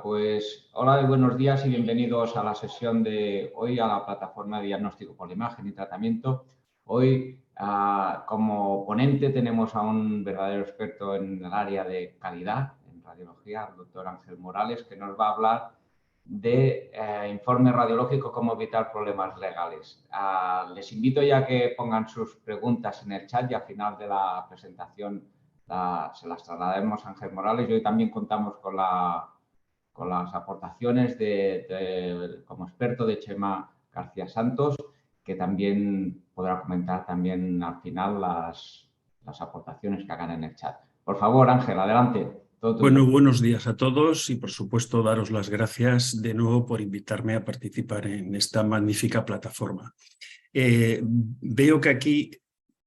Pues hola y buenos días y bienvenidos a la sesión de hoy a la plataforma de diagnóstico por imagen y tratamiento. Hoy, como ponente, tenemos a un verdadero experto en el área de calidad en radiología, el doctor Ángel Morales, que nos va a hablar de informe radiológico, cómo evitar problemas legales. Les invito ya a que pongan sus preguntas en el chat y al final de la presentación se las trasladaremos a Ángel Morales. Y hoy también contamos con las aportaciones como experto de Chema García Santos, que también podrá comentar también al final las aportaciones que hagan en el chat. Por favor, Ángel, adelante. Todo tuyo. Bueno, buenos días a todos y por supuesto daros las gracias de nuevo por invitarme a participar en esta magnífica plataforma. Veo que aquí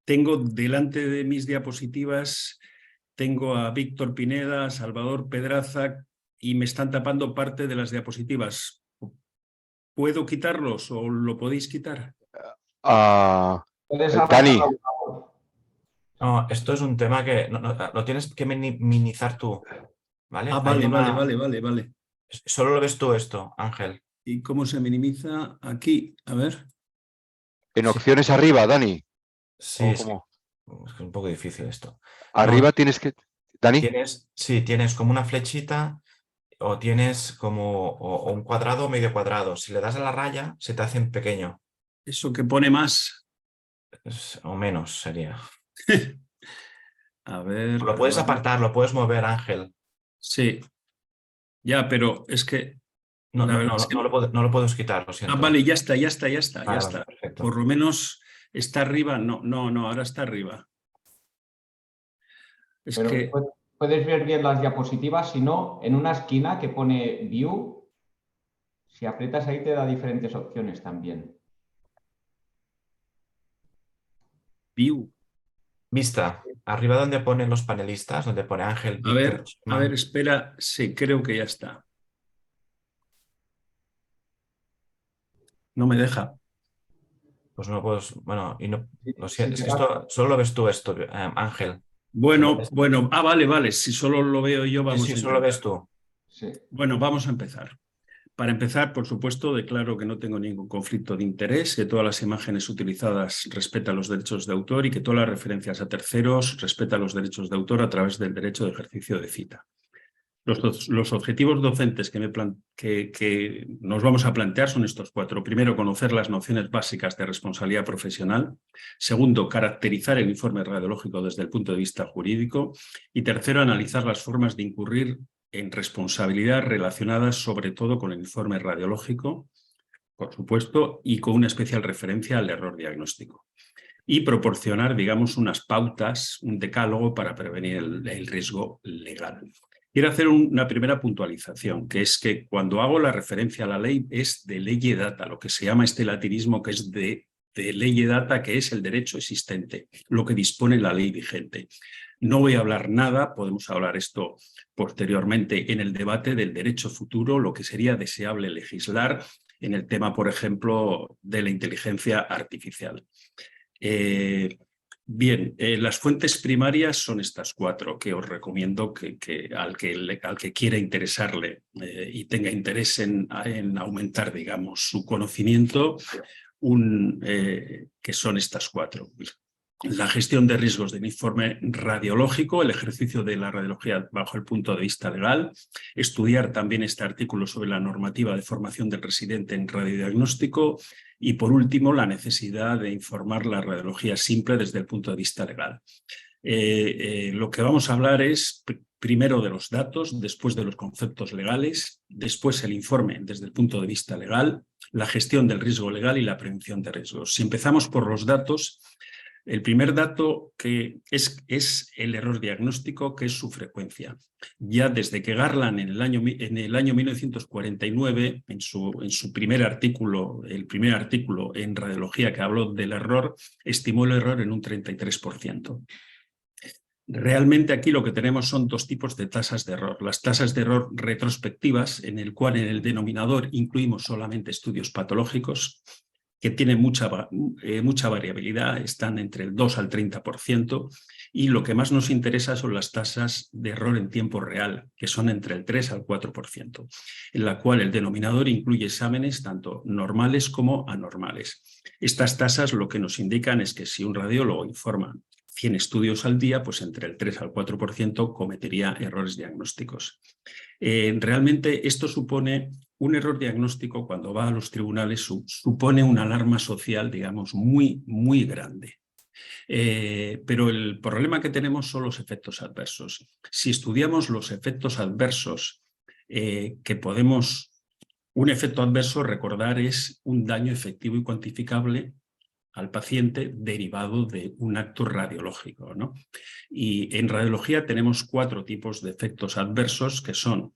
tengo delante de mis diapositivas, tengo a Víctor Pineda, a Salvador Pedraza y me están tapando parte de las diapositivas. ¿Puedo quitarlos o lo podéis quitar? ¿Puedes Dani. No, esto es un tema que lo tienes que minimizar tú, ¿vale? Vale. Solo lo ves tú esto, Ángel. ¿Y cómo se minimiza aquí? A ver. En opciones arriba, Dani. Sí, ¿O sí. cómo? Es un poco difícil esto. Arriba tienes que... Dani. Tienes como una flechita o tienes como o un cuadrado o medio cuadrado. Si le das a la raya, se te hace en pequeño. Eso que pone más. O menos sería. A ver. Lo puedes apartar, lo puedes mover, Ángel. Sí. Ya, pero es que... No lo puedes quitar, lo siento. Vale, ya está. Vale, perfecto. Por lo menos está arriba. No, ahora está arriba. Pero puedes ver bien las diapositivas, si no, en una esquina que pone View, si aprietas ahí te da diferentes opciones también. View. Vista, arriba donde ponen los panelistas, donde pone Ángel, Víctor. A ver, espera. Sí, creo que ya está. No me deja. Pues no puedes, bueno, y no, lo siento, Sí, es que esto solo lo ves tú esto, Ángel. Bueno, vale. Si solo lo veo yo, vamos Sí, a solo lo ves tú. Sí. Bueno, vamos a empezar. Para empezar, por supuesto, declaro que no tengo ningún conflicto de interés, que todas las imágenes utilizadas respetan los derechos de autor y que todas las referencias a terceros respetan los derechos de autor a través del derecho de ejercicio de cita. Los objetivos docentes que nos vamos a plantear son estos 4. Primero, conocer las nociones básicas de responsabilidad profesional. Segundo, caracterizar el informe radiológico desde el punto de vista jurídico. Y tercero, analizar las formas de incurrir en responsabilidad relacionadas sobre todo con el informe radiológico, por supuesto, y con una especial referencia al error diagnóstico. Y proporcionar, digamos, unas pautas, un decálogo para prevenir el riesgo legal. Quiero hacer una primera puntualización, que es que cuando hago la referencia a la ley es de lege data, lo que se llama este latinismo que es de lege data, que es el derecho existente, lo que dispone la ley vigente. No voy a hablar nada, podemos hablar esto posteriormente en el debate del derecho futuro, lo que sería deseable legislar en el tema, por ejemplo, de la inteligencia artificial. Bien, las fuentes primarias son estas 4 que os recomiendo que al que quiera interesarle y tenga interés en aumentar, digamos, su conocimiento, que son estas 4. La gestión de riesgos del informe radiológico, el ejercicio de la radiología bajo el punto de vista legal, estudiar también este artículo sobre la normativa de formación del residente en radiodiagnóstico y, por último, la necesidad de informar la radiología simple desde el punto de vista legal. Lo que vamos a hablar es primero de los datos, después de los conceptos legales, después el informe desde el punto de vista legal, la gestión del riesgo legal y la prevención de riesgos. Si empezamos por los datos, el primer dato que es el error diagnóstico, que es su frecuencia. Ya desde que Garland en el año 1949, en su primer artículo, el primer artículo en radiología que habló del error, estimó el error en un 33%. Realmente aquí lo que tenemos son 2 tipos de tasas de error. Las tasas de error retrospectivas, en el cual en el denominador incluimos solamente estudios patológicos, que tienen mucha variabilidad, están entre el 2 al 30%, y lo que más nos interesa son las tasas de error en tiempo real, que son entre el 3 al 4%, en la cual el denominador incluye exámenes tanto normales como anormales. Estas tasas lo que nos indican es que si un radiólogo informa 100 estudios al día, pues entre el 3 al 4% cometería errores diagnósticos. Realmente esto supone un error diagnóstico cuando va a los tribunales, supone una alarma social, digamos, muy, muy grande. Pero el problema que tenemos son los efectos adversos. Si estudiamos los efectos adversos que podemos... Un efecto adverso, recordar, es un daño efectivo y cuantificable al paciente derivado de un acto radiológico, ¿no? Y en radiología tenemos 4 tipos de efectos adversos, que son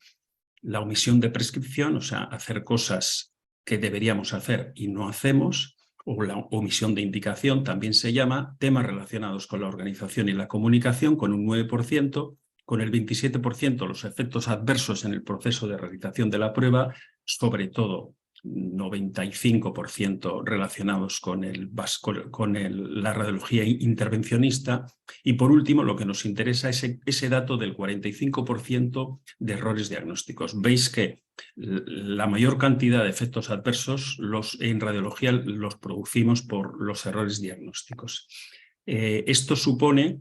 la omisión de prescripción, o sea, hacer cosas que deberíamos hacer y no hacemos, o la omisión de indicación, también se llama, temas relacionados con la organización y la comunicación, con un 9%, con el 27% los efectos adversos en el proceso de realización de la prueba, sobre todo 95% relacionados con la radiología intervencionista, y por último lo que nos interesa es ese dato del 45% de errores diagnósticos. Veis que la mayor cantidad de efectos adversos en radiología los producimos por los errores diagnósticos. Esto supone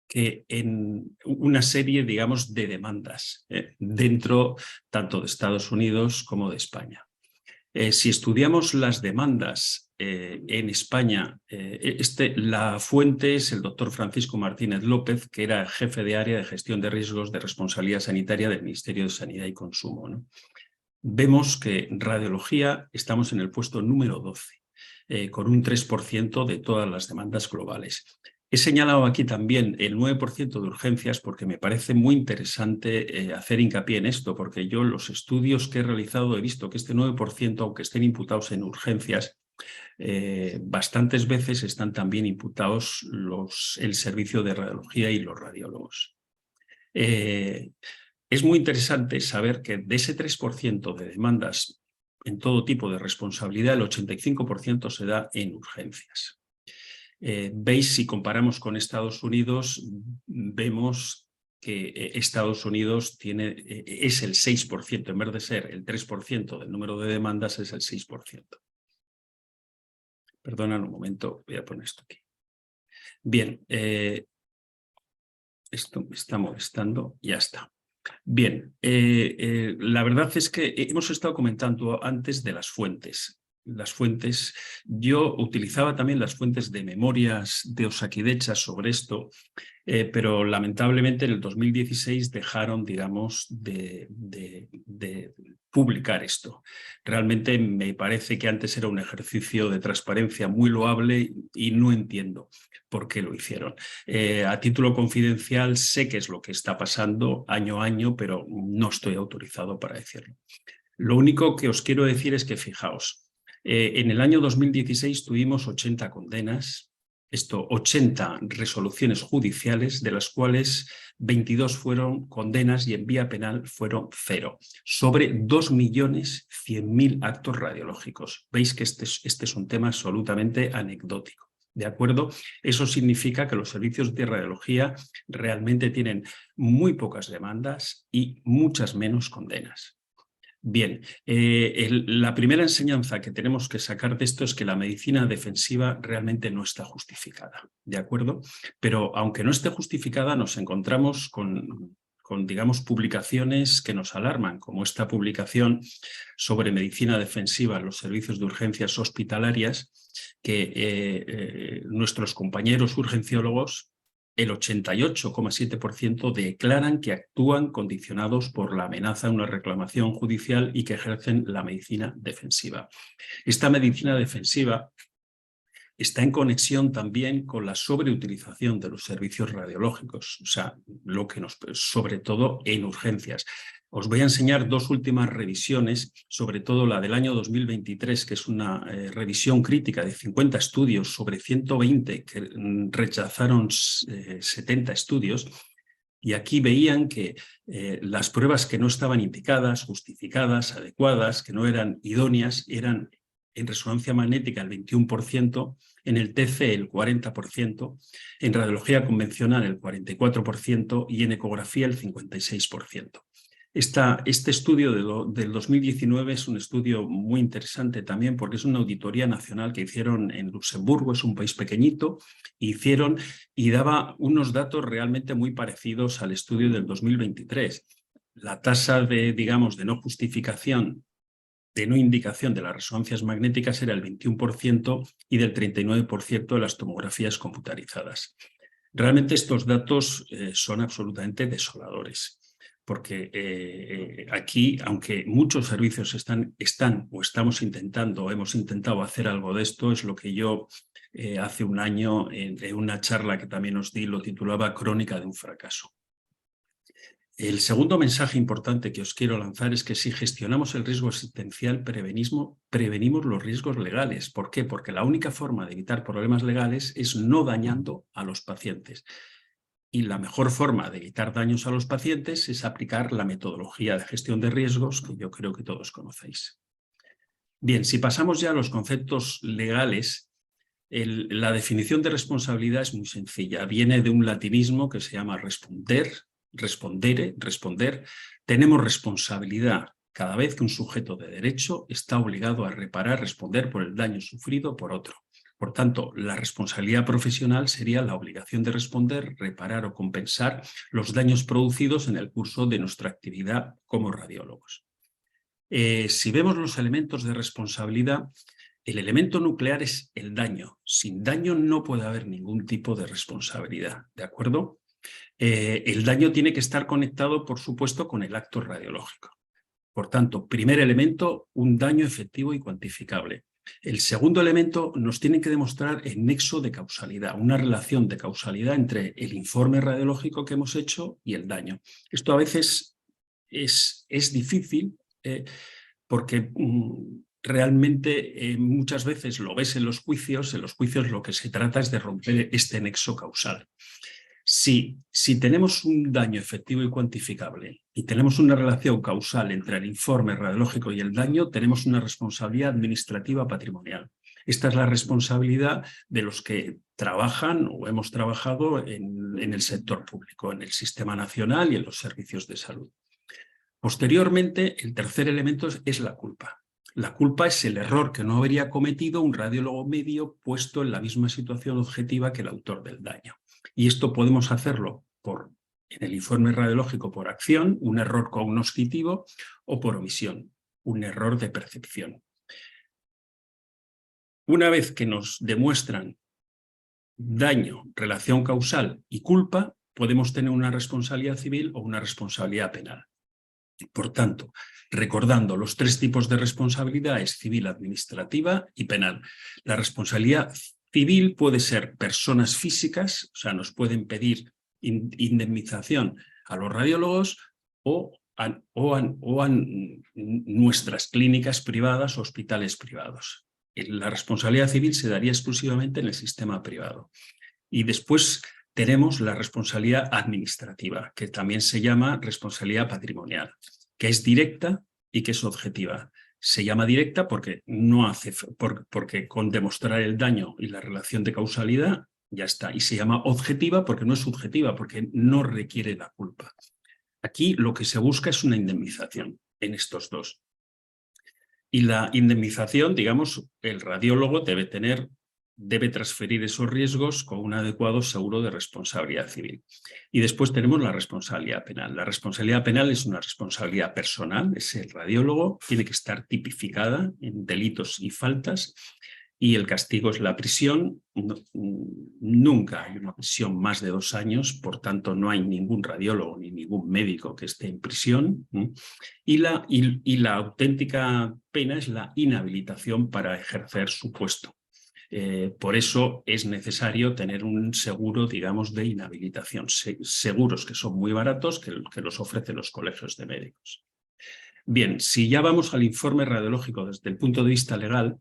que en una serie, digamos, de demandas dentro tanto de Estados Unidos como de España. Si estudiamos las demandas en España, la fuente es el doctor Francisco Martínez López, que era jefe de área de gestión de riesgos de responsabilidad sanitaria del Ministerio de Sanidad y Consumo, ¿no? Vemos que en radiología estamos en el puesto número 12, con un 3% de todas las demandas globales. He señalado aquí también el 9% de urgencias porque me parece muy interesante hacer hincapié en esto, porque yo en los estudios que he realizado he visto que este 9%, aunque estén imputados en urgencias, bastantes veces están también imputados el servicio de radiología y los radiólogos. Es muy interesante saber que de ese 3% de demandas en todo tipo de responsabilidad, el 85% se da en urgencias. Veis, si comparamos con Estados Unidos, vemos que Estados Unidos es el 6%, en vez de ser el 3% del número de demandas, es el 6%. Perdonad un momento, voy a poner esto aquí. Bien, esto me está molestando, ya está. Bien, la verdad es que hemos estado comentando antes de las fuentes. Las fuentes, yo utilizaba también las fuentes de memorias de Osakidecha sobre esto, pero lamentablemente en el 2016 dejaron, digamos, de publicar esto. Realmente me parece que antes era un ejercicio de transparencia muy loable y no entiendo por qué lo hicieron. A título confidencial sé qué es lo que está pasando año a año, pero no estoy autorizado para decirlo. Lo único que os quiero decir es que fijaos, en el año 2016 tuvimos 80 condenas, 80 resoluciones judiciales, de las cuales 22 fueron condenas y en vía penal fueron 0, sobre 2.100.000 actos radiológicos. Veis que este es un tema absolutamente anecdótico. ¿De acuerdo? Eso significa que los servicios de radiología realmente tienen muy pocas demandas y muchas menos condenas. Bien, la primera enseñanza que tenemos que sacar de esto es que la medicina defensiva realmente no está justificada, ¿de acuerdo? Pero aunque no esté justificada, nos encontramos con digamos, publicaciones que nos alarman, como esta publicación sobre medicina defensiva en los servicios de urgencias hospitalarias, que nuestros compañeros urgenciólogos, el 88,7% declaran que actúan condicionados por la amenaza de una reclamación judicial y que ejercen la medicina defensiva. Esta medicina defensiva está en conexión también con la sobreutilización de los servicios radiológicos, o sea, sobre todo en urgencias. Os voy a enseñar 2 últimas revisiones, sobre todo la del año 2023, que es una revisión crítica de 50 estudios sobre 120 que rechazaron 70 estudios. Y aquí veían que las pruebas que no estaban indicadas, justificadas, adecuadas, que no eran idóneas, eran en resonancia magnética el 21%, en el TC el 40%, en radiología convencional el 44% y en ecografía el 56%. Este estudio del 2019 es un estudio muy interesante también porque es una auditoría nacional que hicieron en Luxemburgo, es un país pequeñito, y daba unos datos realmente muy parecidos al estudio del 2023. La tasa de no justificación, de no indicación de las resonancias magnéticas era el 21% y del 39% de las tomografías computarizadas. Realmente estos datos son absolutamente desoladores. Porque aquí, aunque muchos servicios están o estamos intentando, o hemos intentado hacer algo de esto, es lo que yo hace un año, en una charla que también os di, lo titulaba Crónica de un fracaso. El segundo mensaje importante que os quiero lanzar es que si gestionamos el riesgo existencial, prevenimos los riesgos legales. ¿Por qué? Porque la única forma de evitar problemas legales es no dañando a los pacientes. Y la mejor forma de evitar daños a los pacientes es aplicar la metodología de gestión de riesgos que yo creo que todos conocéis. Bien, si pasamos ya a los conceptos legales, la definición de responsabilidad es muy sencilla. Viene de un latinismo que se llama responder. Tenemos responsabilidad cada vez que un sujeto de derecho está obligado a responder por el daño sufrido por otro. Por tanto, la responsabilidad profesional sería la obligación de responder, reparar o compensar los daños producidos en el curso de nuestra actividad como radiólogos. Si vemos los elementos de responsabilidad, el elemento nuclear es el daño. Sin daño no puede haber ningún tipo de responsabilidad, ¿de acuerdo? El daño tiene que estar conectado, por supuesto, con el acto radiológico. Por tanto, primer elemento, un daño efectivo y cuantificable. El segundo elemento, nos tiene que demostrar el nexo de causalidad, una relación de causalidad entre el informe radiológico que hemos hecho y el daño. Esto a veces es difícil porque realmente muchas veces lo ves en los juicios lo que se trata es de romper este nexo causal. Si tenemos un daño efectivo y cuantificable y tenemos una relación causal entre el informe radiológico y el daño, tenemos una responsabilidad administrativa patrimonial. Esta es la responsabilidad de los que trabajan o hemos trabajado en el sector público, en el sistema nacional y en los servicios de salud. Posteriormente, el tercer elemento es la culpa. La culpa es el error que no habría cometido un radiólogo medio puesto en la misma situación objetiva que el autor del daño. Y esto podemos hacerlo en el informe radiológico por acción, un error cognoscitivo, o por omisión, un error de percepción. Una vez que nos demuestran daño, relación causal y culpa, podemos tener una responsabilidad civil o una responsabilidad penal. Por tanto, recordando los tres tipos de responsabilidad es civil, administrativa y penal. La responsabilidad civil puede ser personas físicas, o sea, nos pueden pedir indemnización a los radiólogos o a nuestras clínicas privadas o hospitales privados. La responsabilidad civil se daría exclusivamente en el sistema privado. Y después tenemos la responsabilidad administrativa, que también se llama responsabilidad patrimonial, que es directa y que es objetiva. Se llama directa porque con demostrar el daño y la relación de causalidad ya está. Y se llama objetiva porque no es subjetiva, porque no requiere la culpa. Aquí lo que se busca es una indemnización en estos dos. Y la indemnización, digamos, el radiólogo debe transferir esos riesgos con un adecuado seguro de responsabilidad civil. Y después tenemos la responsabilidad penal. La responsabilidad penal es una responsabilidad personal, es el radiólogo, tiene que estar tipificada en delitos y faltas, y el castigo es la prisión. Nunca hay una prisión más de 2 años, por tanto no hay ningún radiólogo ni ningún médico que esté en prisión. Y la auténtica pena es la inhabilitación para ejercer su puesto. Por eso es necesario tener un seguro, digamos, de inhabilitación. Seguros que son muy baratos, que los ofrecen los colegios de médicos. Bien, si ya vamos al informe radiológico desde el punto de vista legal,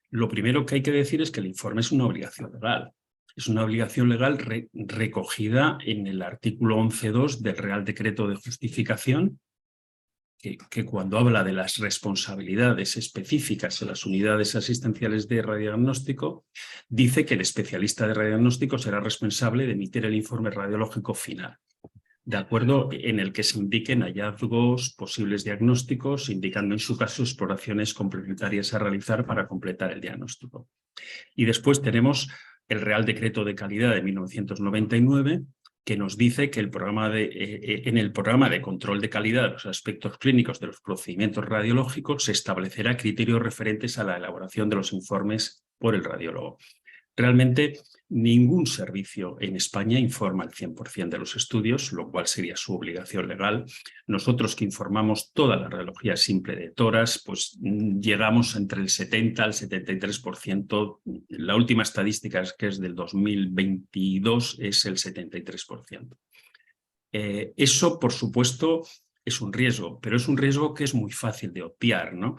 lo primero que hay que decir es que el informe es una obligación legal. Es una obligación legal recogida en el artículo 11.2 del Real Decreto de Justificación que cuando habla de las responsabilidades específicas en las unidades asistenciales de radiodiagnóstico, dice que el especialista de radiodiagnóstico será responsable de emitir el informe radiológico final, de acuerdo en el que se indiquen hallazgos, posibles diagnósticos, indicando en su caso exploraciones complementarias a realizar para completar el diagnóstico. Y después tenemos el Real Decreto de Calidad de 1999, que nos dice que en el programa de control de calidad de los aspectos clínicos de los procedimientos radiológicos se establecerá criterios referentes a la elaboración de los informes por el radiólogo. Realmente ningún servicio en España informa el 100% de los estudios, lo cual sería su obligación legal. Nosotros que informamos toda la radiología simple de toras, pues llegamos entre el 70 al 73%. La última estadística, que es del 2022, es el 73%. Eso, por supuesto, es un riesgo, pero es un riesgo que es muy fácil de obviar, ¿no?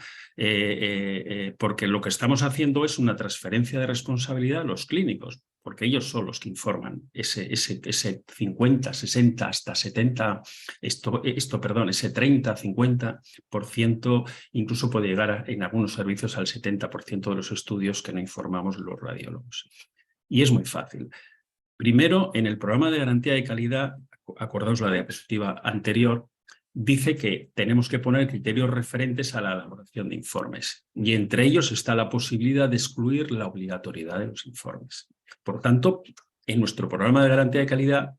Porque lo que estamos haciendo es una transferencia de responsabilidad a los clínicos, porque ellos son los que informan ese 50, 60, hasta 70, ese 30, 50%, incluso puede llegar en algunos servicios al 70% de los estudios que no informamos los radiólogos. Y es muy fácil. Primero, en el programa de garantía de calidad, acordaos la diapositiva anterior, dice que tenemos que poner criterios referentes a la elaboración de informes y entre ellos está la posibilidad de excluir la obligatoriedad de los informes. Por tanto, en nuestro programa de garantía de calidad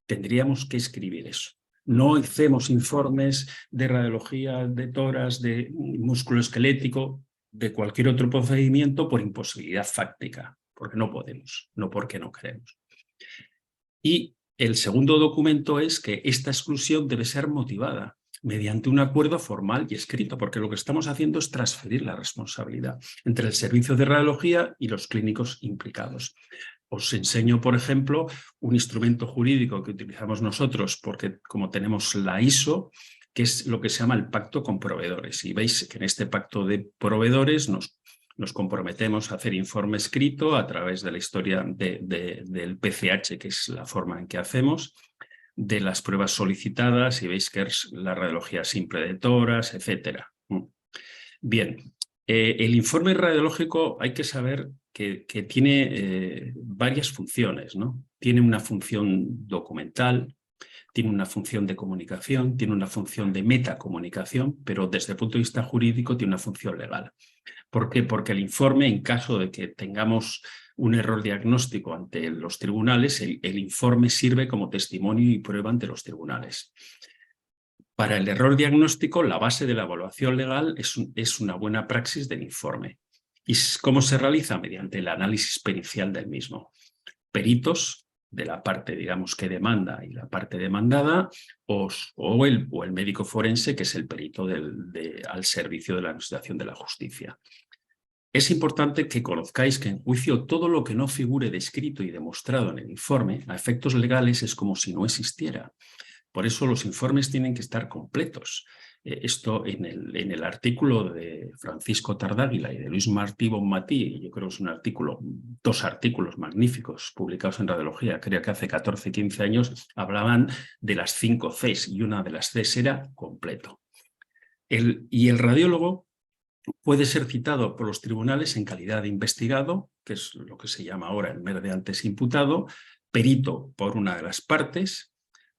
tendríamos que escribir eso. No hacemos informes de radiología, de toras, de músculo esquelético, de cualquier otro procedimiento por imposibilidad fáctica, porque no podemos, no porque no queremos. Y el segundo documento es que esta exclusión debe ser motivada mediante un acuerdo formal y escrito, porque lo que estamos haciendo es transferir la responsabilidad entre el servicio de radiología y los clínicos implicados. Os enseño, por ejemplo, un instrumento jurídico que utilizamos nosotros, porque como tenemos la ISO, que es lo que se llama el pacto con proveedores. Y veis que en este pacto de proveedores nos comprometemos a hacer informe escrito a través de la historia del PCH, que es la forma en que hacemos, de las pruebas solicitadas, y veis que es la radiología simple de toras, etc. Bien, el informe radiológico hay que saber que tiene varias funciones, ¿no? Tiene una función documental, tiene una función de comunicación, tiene una función de metacomunicación, pero desde el punto de vista jurídico tiene una función legal. ¿Por qué? Porque el informe, en caso de que tengamos un error diagnóstico ante los tribunales, el informe sirve como testimonio y prueba ante los tribunales. Para el error diagnóstico, la base de la evaluación legal es una buena praxis del informe. ¿Y cómo se realiza? Mediante el análisis pericial del mismo. Peritos de la parte, digamos, que demanda y la parte demandada, o el médico forense, que es el perito al servicio de la administración de la justicia. Es importante que conozcáis que en juicio todo lo que no figure descrito y demostrado en el informe a efectos legales es como si no existiera. Por eso los informes tienen que estar completos. Esto en el artículo de Francisco Tardáguila y de Luis Martí Bonmatí, yo creo que es un artículo, 2 artículos magníficos publicados en Radiología, creo que hace 14, 15 años, hablaban de las 5 Cs y una de las Cs era completo. Y el radiólogo puede ser citado por los tribunales en calidad de investigado, que es lo que se llama ahora en vez de antes imputado, perito por una de las partes,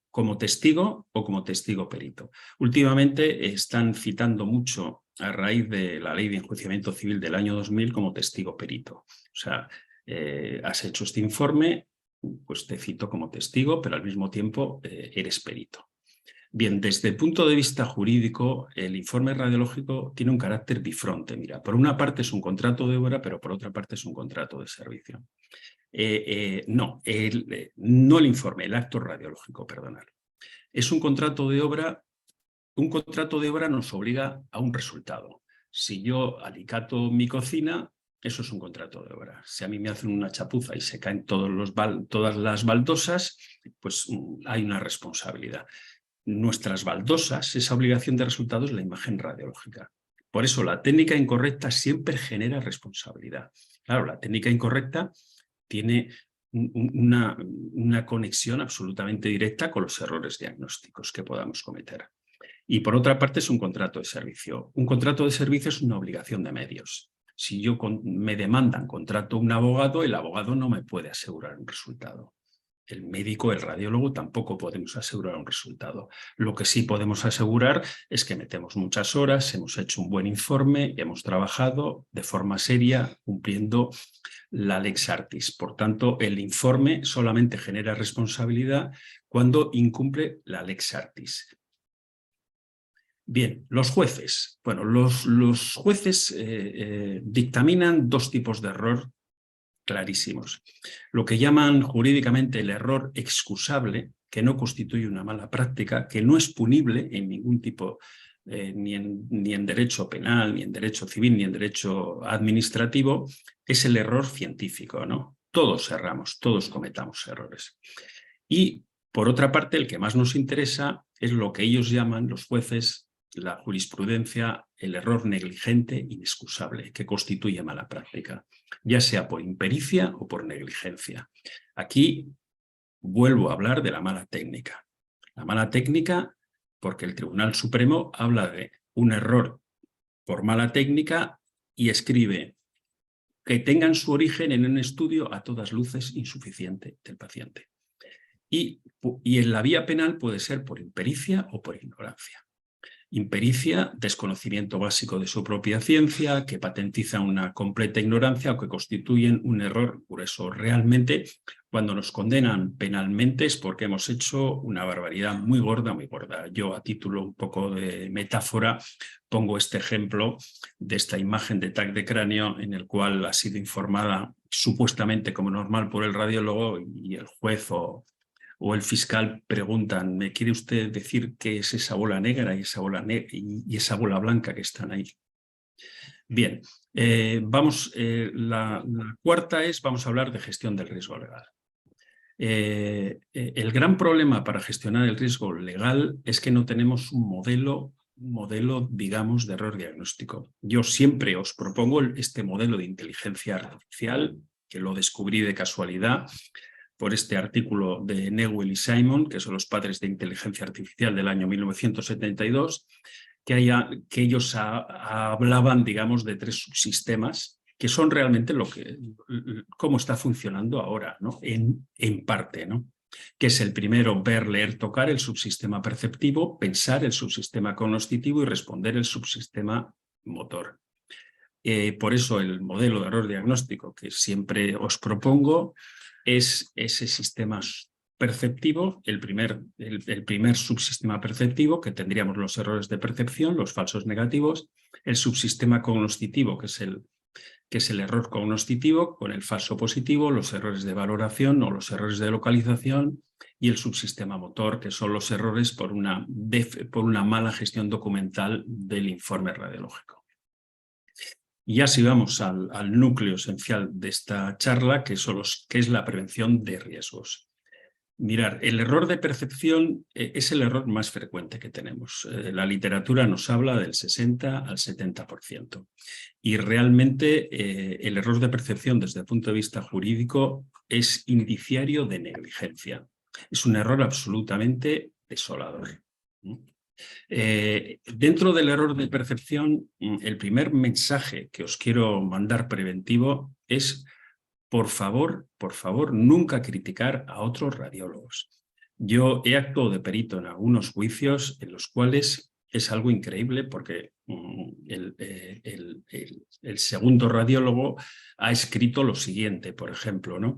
como testigo o como testigo perito. Últimamente están citando mucho a raíz de la Ley de Enjuiciamiento Civil del año 2000 como testigo perito. O sea, has hecho este informe, pues te cito como testigo, pero al mismo tiempo eres perito. Bien, desde el punto de vista jurídico, el informe radiológico tiene un carácter bifronte. Mira, por una parte es un contrato de obra, pero por otra parte es un contrato de servicio. No el informe, el acto radiológico, perdonad. Es un contrato de obra. Un contrato de obra nos obliga a un resultado. Si yo alicato mi cocina, eso es un contrato de obra. Si a mí me hacen una chapuza y se caen todas las baldosas, pues hay una responsabilidad. Nuestras baldosas, esa obligación de resultado es la imagen radiológica. Por eso la técnica incorrecta siempre genera responsabilidad. Claro, la técnica incorrecta tiene una conexión absolutamente directa con los errores diagnósticos que podamos cometer. Y por otra parte es un contrato de servicio. Un contrato de servicio es una obligación de medios. Si me demandan, contrato un abogado, el abogado no me puede asegurar un resultado. El médico, el radiólogo, tampoco podemos asegurar un resultado. Lo que sí podemos asegurar es que metemos muchas horas, hemos hecho un buen informe, hemos trabajado de forma seria, cumpliendo la lex artis. Por tanto, el informe solamente genera responsabilidad cuando incumple la lex artis. Bien, los jueces. Bueno, los jueces dictaminan dos tipos de error clarísimos. Lo que llaman jurídicamente el error excusable, que no constituye una mala práctica, que no es punible en ningún tipo, ni en derecho penal, ni en derecho civil, ni en derecho administrativo, es el error científico, ¿no? Todos erramos, todos cometamos errores. Y, por otra parte, el que más nos interesa es lo que ellos llaman, los jueces, la jurisprudencia, el error negligente inexcusable, que constituye mala práctica, ya sea por impericia o por negligencia. Aquí vuelvo a hablar de la mala técnica. La mala técnica, porque el Tribunal Supremo habla de un error por mala técnica y escribe que tengan su origen en un estudio a todas luces insuficiente del paciente. Y en la vía penal puede ser por impericia o por ignorancia. Impericia, desconocimiento básico de su propia ciencia, que patentiza una completa ignorancia o que constituyen un error grueso. Realmente, cuando nos condenan penalmente es porque hemos hecho una barbaridad muy gorda, muy gorda. Yo, a título un poco de metáfora, pongo este ejemplo de esta imagen de TAC de cráneo en el cual ha sido informada supuestamente como normal por el radiólogo y el juez o el fiscal preguntan, ¿me quiere usted decir qué es esa bola negra y esa bola blanca que están ahí? Bien, la cuarta es, vamos a hablar de gestión del riesgo legal. El gran problema para gestionar el riesgo legal es que no tenemos un modelo, digamos, de error diagnóstico. Yo siempre os propongo este modelo de inteligencia artificial, que lo descubrí de casualidad, por este artículo de Newell y Simon, que son los padres de inteligencia artificial del año 1972, que ellos hablaban, digamos, de tres subsistemas que son realmente cómo está funcionando ahora, ¿no? En parte, ¿no? Que es el primero, ver, leer, tocar, el subsistema perceptivo, pensar, el subsistema cognoscitivo y responder, el subsistema motor. Por eso el modelo de error diagnóstico que siempre os propongo es ese sistema perceptivo, el primer subsistema perceptivo, que tendríamos los errores de percepción, los falsos negativos, el subsistema cognoscitivo, que es el error cognoscitivo, con el falso positivo, los errores de valoración o los errores de localización, y el subsistema motor, que son los errores por una mala gestión documental del informe radiológico. Y así vamos al núcleo esencial de esta charla, que es la prevención de riesgos. Mirar, el error de percepción es el error más frecuente que tenemos. La literatura nos habla del 60 al 70%. Y realmente el error de percepción desde el punto de vista jurídico es indiciario de negligencia. Es un error absolutamente desolador. Dentro del error de percepción, el primer mensaje que os quiero mandar preventivo es, por favor, nunca criticar a otros radiólogos. Yo he actuado de perito en algunos juicios en los cuales es algo increíble porque el segundo radiólogo ha escrito lo siguiente, por ejemplo, ¿no?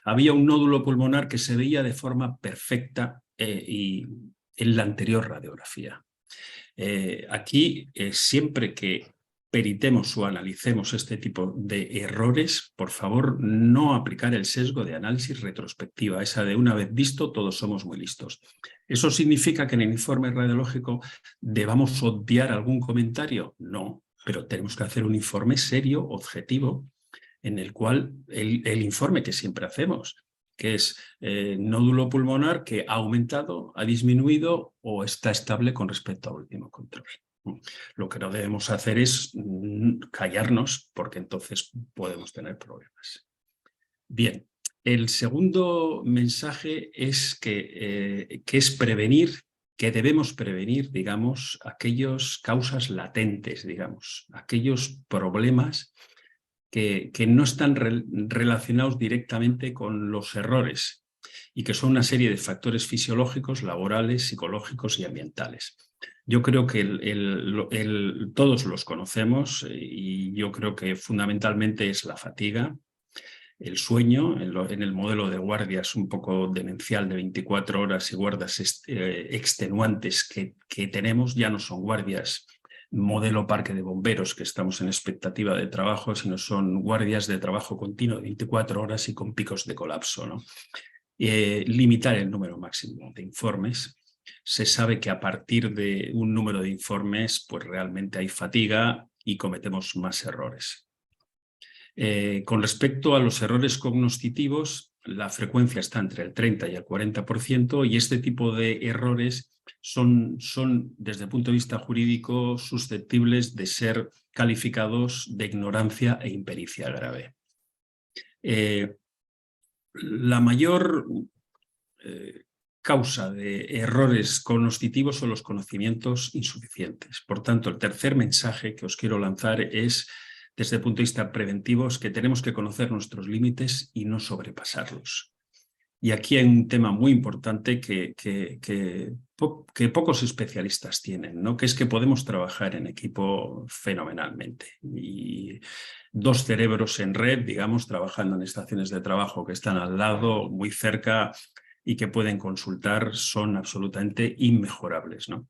Había un nódulo pulmonar que se veía de forma perfecta y en la anterior radiografía. Aquí, siempre que peritemos o analicemos este tipo de errores, por favor, no aplicar el sesgo de análisis retrospectiva, esa de una vez visto, todos somos muy listos. ¿Eso significa que en el informe radiológico debamos obviar algún comentario? No, pero tenemos que hacer un informe serio, objetivo, en el cual el informe que siempre hacemos, que es nódulo pulmonar que ha aumentado, ha disminuido o está estable con respecto al último control. Lo que no debemos hacer es callarnos, porque entonces podemos tener problemas. Bien, el segundo mensaje es que es prevenir que debemos prevenir, digamos, aquellas causas latentes, digamos, aquellos problemas que no están relacionados directamente con los errores y que son una serie de factores fisiológicos, laborales, psicológicos y ambientales. Yo creo que todos los conocemos y yo creo que fundamentalmente es la fatiga, el sueño, en el modelo de guardias un poco demencial de 24 horas y guardias extenuantes que tenemos, ya no son guardias modelo parque de bomberos que estamos en expectativa de trabajo, sino son guardias de trabajo continuo de 24 horas y con picos de colapso, ¿no? Limitar el número máximo de informes. Se sabe que a partir de un número de informes, pues realmente hay fatiga y cometemos más errores. Con respecto a los errores cognitivos, la frecuencia está entre el 30 y el 40% y este tipo de errores son, desde el punto de vista jurídico, susceptibles de ser calificados de ignorancia e impericia grave. La mayor causa de errores cognitivos son los conocimientos insuficientes. Por tanto, el tercer mensaje que os quiero lanzar es, desde el punto de vista preventivo, es que tenemos que conocer nuestros límites y no sobrepasarlos. Y aquí hay un tema muy importante que pocos especialistas tienen, ¿no? Que es que podemos trabajar en equipo fenomenalmente. Y dos cerebros en red, digamos, trabajando en estaciones de trabajo que están al lado, muy cerca y que pueden consultar, son absolutamente inmejorables, ¿no?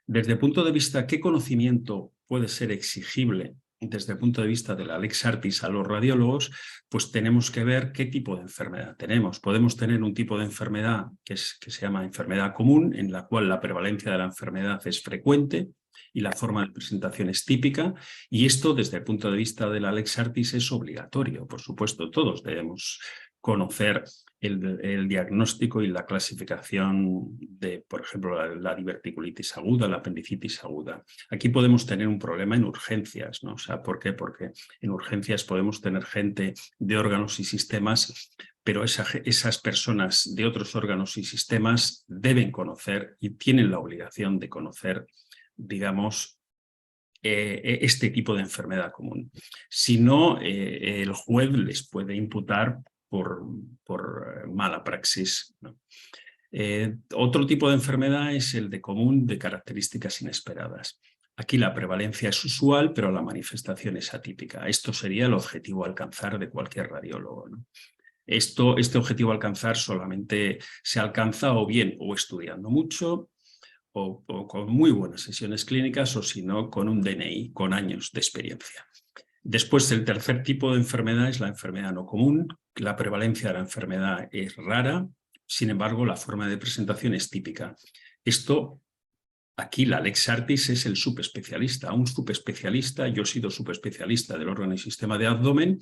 Desde el punto de vista, ¿qué conocimiento puede ser exigible desde el punto de vista de la Lex Artis a los radiólogos? Pues tenemos que ver qué tipo de enfermedad tenemos. Podemos tener un tipo de enfermedad que se llama enfermedad común, en la cual la prevalencia de la enfermedad es frecuente y la forma de presentación es típica, y esto desde el punto de vista de la Lex Artis es obligatorio. Por supuesto, todos debemos conocer el diagnóstico y la clasificación de, por ejemplo, la diverticulitis aguda, la apendicitis aguda. Aquí podemos tener un problema en urgencias, ¿no? O sea, ¿por qué? Porque en urgencias podemos tener gente de órganos y sistemas, pero esas personas de otros órganos y sistemas deben conocer y tienen la obligación de conocer, digamos, este tipo de enfermedad común. Si no, el juez les puede imputar por mala praxis, ¿no? Otro tipo de enfermedad es el de común de características inesperadas. Aquí la prevalencia es usual, pero la manifestación es atípica. Esto sería el objetivo a alcanzar de cualquier radiólogo, ¿no? Este objetivo a alcanzar solamente se alcanza o bien o estudiando mucho o con muy buenas sesiones clínicas o si no con un DNI, con años de experiencia. Después, el tercer tipo de enfermedad es la enfermedad no común. La prevalencia de la enfermedad es rara, sin embargo, la forma de presentación es típica. Esto, aquí la Lex Artis es el subespecialista. Un subespecialista, yo he sido subespecialista del órgano y sistema de abdomen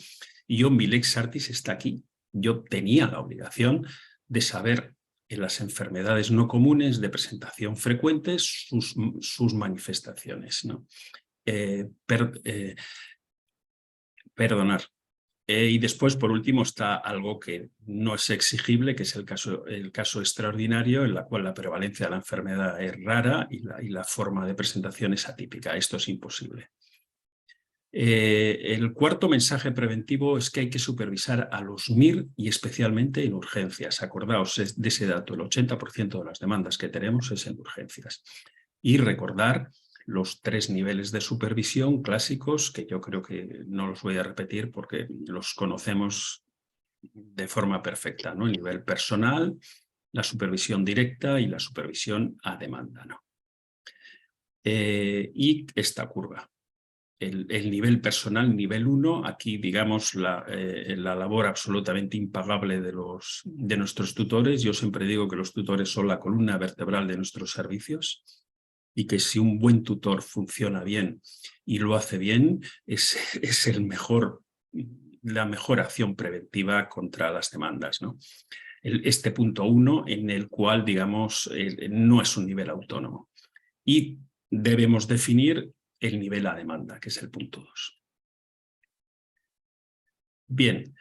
y mi Lex Artis está aquí. Yo tenía la obligación de saber en las enfermedades no comunes de presentación frecuente sus manifestaciones, ¿no? Perdonar. Y después, por último, está algo que no es exigible, que es el caso extraordinario, en la cual la prevalencia de la enfermedad es rara y la forma de presentación es atípica. Esto es imposible. El cuarto mensaje preventivo es que hay que supervisar a los MIR y especialmente en urgencias. Acordaos de ese dato, el 80% de las demandas que tenemos es en urgencias. Y recordar los 3 niveles de supervisión clásicos, que yo creo que no los voy a repetir porque los conocemos de forma perfecta, ¿no? El nivel personal, la supervisión directa y la supervisión a demanda, ¿no? Y esta curva. El nivel personal, nivel 1, aquí digamos la labor absolutamente impagable de nuestros tutores. Yo siempre digo que los tutores son la columna vertebral de nuestros servicios y que si un buen tutor funciona bien y lo hace bien, es la mejor acción preventiva contra las demandas, ¿no? Este punto 1 en el cual, digamos, no es un nivel autónomo. Y debemos definir el nivel a demanda, que es el punto 2. Bien,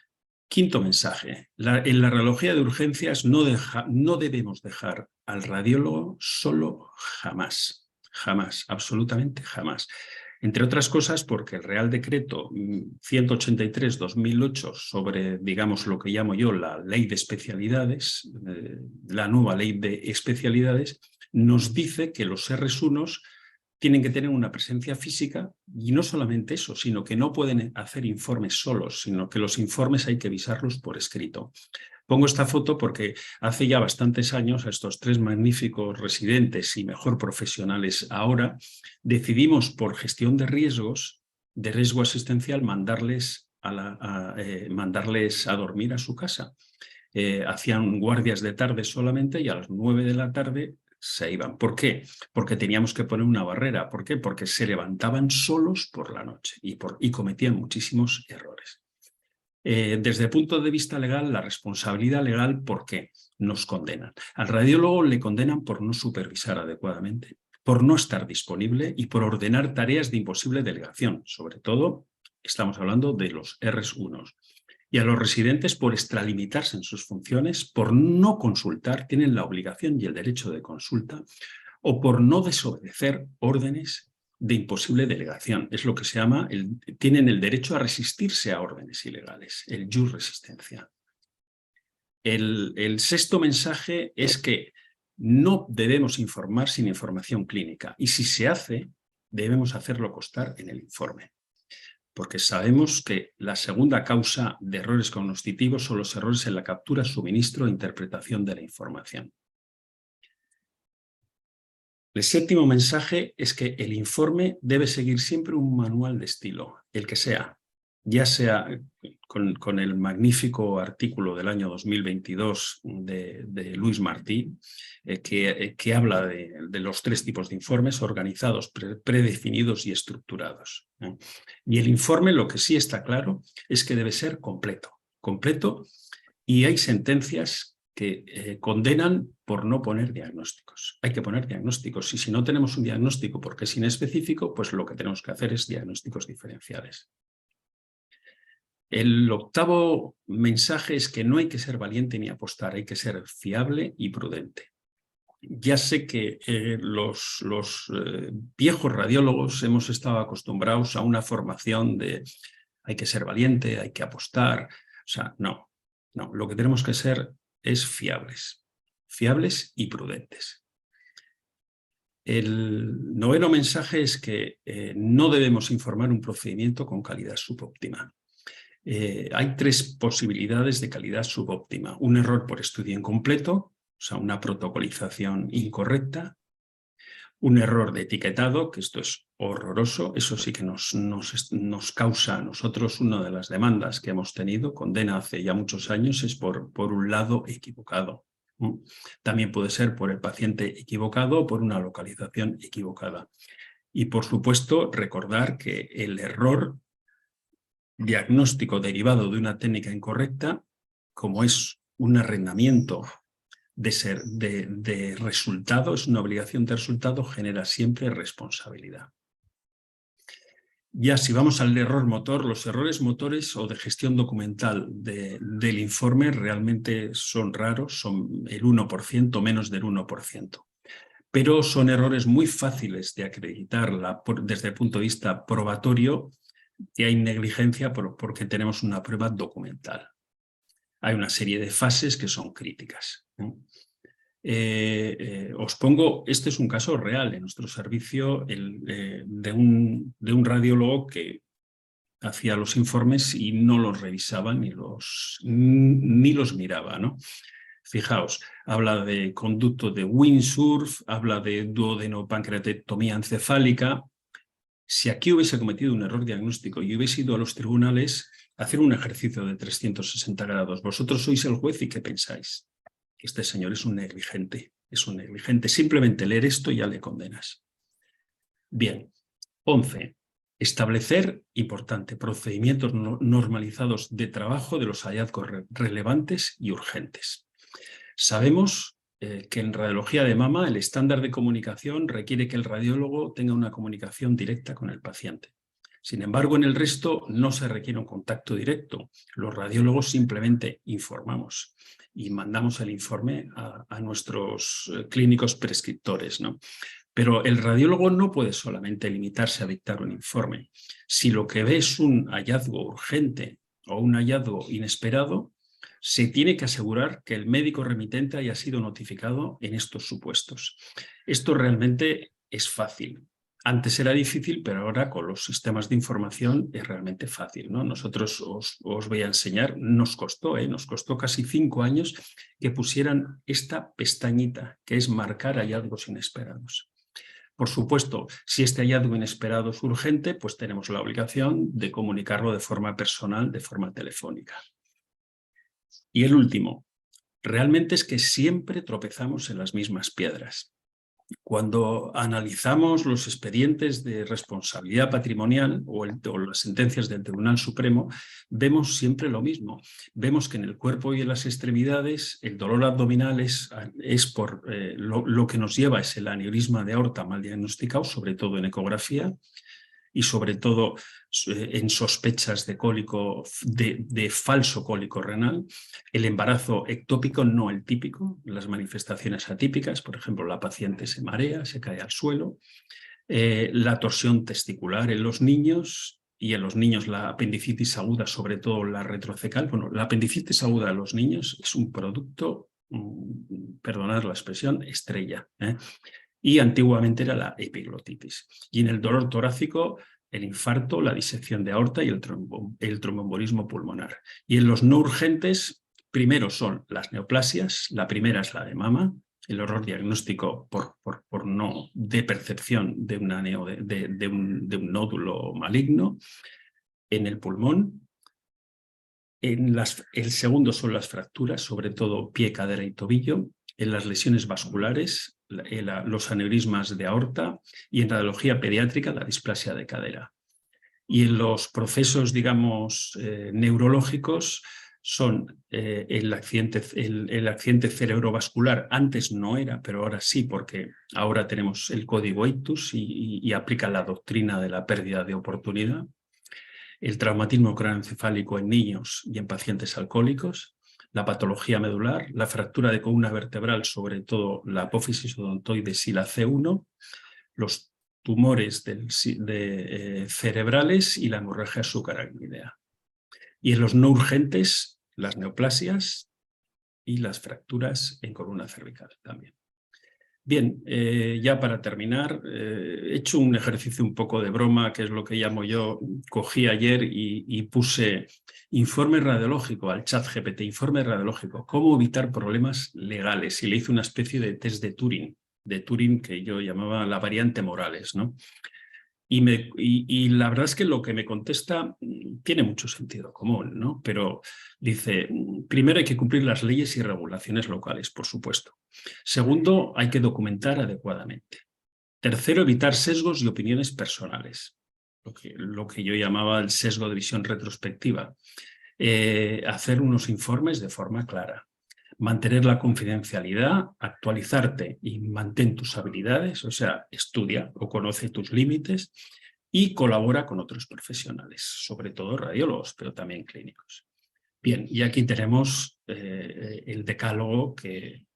quinto mensaje. En la radiología de urgencias no debemos dejar al radiólogo solo jamás, jamás, absolutamente jamás. Entre otras cosas porque el Real Decreto 183/2008 sobre, digamos, lo que llamo yo la ley de especialidades, la nueva ley de especialidades, nos dice que los R1 tienen que tener una presencia física y no solamente eso, sino que no pueden hacer informes solos, sino que los informes hay que visarlos por escrito. Pongo esta foto porque hace ya bastantes años a estos 3 magníficos residentes y mejor profesionales ahora, decidimos por gestión de riesgo asistencial, mandarles a dormir a su casa. Hacían guardias de tarde solamente y a las 9 de la tarde se iban. ¿Por qué? Porque teníamos que poner una barrera. ¿Por qué? Porque se levantaban solos por la noche y cometían muchísimos errores. Desde el punto de vista legal, la responsabilidad legal, ¿por qué? Nos condenan. Al radiólogo le condenan por no supervisar adecuadamente, por no estar disponible y por ordenar tareas de imposible delegación. Sobre todo, estamos hablando de los R1. Y a los residentes por extralimitarse en sus funciones, por no consultar, tienen la obligación y el derecho de consulta, o por no desobedecer órdenes de imposible delegación. Es lo que se llama, tienen el derecho a resistirse a órdenes ilegales, el jus resistencia. El 6º mensaje es que no debemos informar sin información clínica y si se hace, debemos hacerlo constar en el informe. Porque sabemos que la segunda causa de errores cognitivos son los errores en la captura, suministro e interpretación de la información. El 7º mensaje es que el informe debe seguir siempre un manual de estilo, el que sea, ya sea con el magnífico artículo del año 2022 de Luis Martí, que habla de los 3 tipos de informes organizados, predefinidos y estructurados. Y el informe, lo que sí está claro, es que debe ser completo, y hay sentencias que condenan por no poner diagnósticos. Hay que poner diagnósticos y si no tenemos un diagnóstico porque es inespecífico, pues lo que tenemos que hacer es diagnósticos diferenciales. El 8º mensaje es que no hay que ser valiente ni apostar, hay que ser fiable y prudente. Ya sé que los viejos radiólogos hemos estado acostumbrados a una formación de hay que ser valiente, hay que apostar. O sea, no, lo que tenemos que ser es fiables y prudentes. El 9º mensaje es que no debemos informar un procedimiento con calidad subóptima. Hay 3 posibilidades de calidad subóptima. Un error por estudio incompleto, o sea, una protocolización incorrecta. Un error de etiquetado, que esto es horroroso, eso sí que nos causa a nosotros una de las demandas que hemos tenido, condena hace ya muchos años, es por un lado equivocado. También puede ser por el paciente equivocado o por una localización equivocada. Y por supuesto, recordar que el error diagnóstico derivado de una técnica incorrecta, como es un arrendamiento de resultado, es una obligación de resultado, genera siempre responsabilidad. Ya si vamos al error motor, los errores motores o de gestión documental del informe realmente son raros, son el 1%, menos del 1%. Pero son errores muy fáciles de acreditar desde el punto de vista probatorio que hay negligencia porque tenemos una prueba documental. Hay una serie de fases que son críticas. Os pongo, este es un caso real en nuestro servicio de un radiólogo que hacía los informes y no los revisaba ni los miraba, ¿no? Fijaos, habla de conducto de windsurf, habla de duodenopancreatectomía encefálica. Si aquí hubiese cometido un error diagnóstico y hubiese ido a los tribunales a hacer un ejercicio de 360 grados, vosotros sois el juez y ¿qué pensáis? Este señor es un negligente, Simplemente leer esto ya le condenas. Bien, 11. Establecer, importante, procedimientos normalizados de trabajo de los hallazgos relevantes y urgentes. Sabemos que en radiología de mama el estándar de comunicación requiere que el radiólogo tenga una comunicación directa con el paciente. Sin embargo, en el resto no se requiere un contacto directo. Los radiólogos simplemente informamos y mandamos el informe a nuestros clínicos prescriptores, ¿no? Pero el radiólogo no puede solamente limitarse a dictar un informe. Si lo que ve es un hallazgo urgente o un hallazgo inesperado, se tiene que asegurar que el médico remitente haya sido notificado en estos supuestos. Esto realmente es fácil. Antes era difícil, pero ahora con los sistemas de información es realmente fácil, ¿no? Nosotros os voy a enseñar, nos costó casi 5 años que pusieran esta pestañita, que es marcar hallazgos inesperados. Por supuesto, si este hallazgo inesperado es urgente, pues tenemos la obligación de comunicarlo de forma personal, de forma telefónica. Y el último, realmente es que siempre tropezamos en las mismas piedras. Cuando analizamos los expedientes de responsabilidad patrimonial o las sentencias del Tribunal Supremo, vemos siempre lo mismo. Vemos que en el cuerpo y en las extremidades el dolor abdominal lo que nos lleva es el aneurisma de aorta mal diagnosticado, sobre todo en ecografía, y sobre todo en sospechas de cólico, de falso cólico renal, el embarazo ectópico, no el típico, las manifestaciones atípicas, por ejemplo, la paciente se marea, se cae al suelo, la torsión testicular en los niños, y en los niños la apendicitis aguda, sobre todo la retrocecal. Bueno, la apendicitis aguda en los niños es un producto, perdonad la expresión, estrella, ¿eh? Y antiguamente era la epiglotitis. Y en el dolor torácico, el infarto, la disección de aorta y el tromboembolismo pulmonar. Y en los no urgentes, primero son las neoplasias, la primera es la de mama, el error diagnóstico de percepción de un nódulo maligno en el pulmón. El segundo son las fracturas, sobre todo pie, cadera y tobillo. En las lesiones vasculares, los aneurismas de aorta, y en radiología pediátrica, la displasia de cadera. Y en los procesos, digamos, neurológicos son el accidente cerebrovascular. Antes no era, pero ahora sí, porque ahora tenemos el código ictus y aplica la doctrina de la pérdida de oportunidad. El traumatismo craneoencefálico en niños y en pacientes alcohólicos, la patología medular, la fractura de columna vertebral, sobre todo la apófisis odontoides y la C1, los tumores cerebrales y la hemorragia subaracnoidea. Y en los no urgentes, las neoplasias y las fracturas en columna cervical también. Bien, ya para terminar, he hecho un ejercicio un poco de broma, que es lo que llamo yo. Cogí ayer y puse informe radiológico al ChatGPT, informe radiológico, cómo evitar problemas legales, y le hice una especie de test de Turing que yo llamaba la variante Morales, ¿no? Y la verdad es que lo que me contesta tiene mucho sentido común, ¿no? Pero dice, primero hay que cumplir las leyes y regulaciones locales, por supuesto. Segundo, hay que documentar adecuadamente. Tercero, evitar sesgos y opiniones personales, lo que yo llamaba el sesgo de visión retrospectiva. Hacer unos informes de forma clara. Mantener la confidencialidad, actualizarte y mantén tus habilidades, o sea, estudia o conoce tus límites y colabora con otros profesionales, sobre todo radiólogos, pero también clínicos. Bien, y aquí tenemos el decálogo que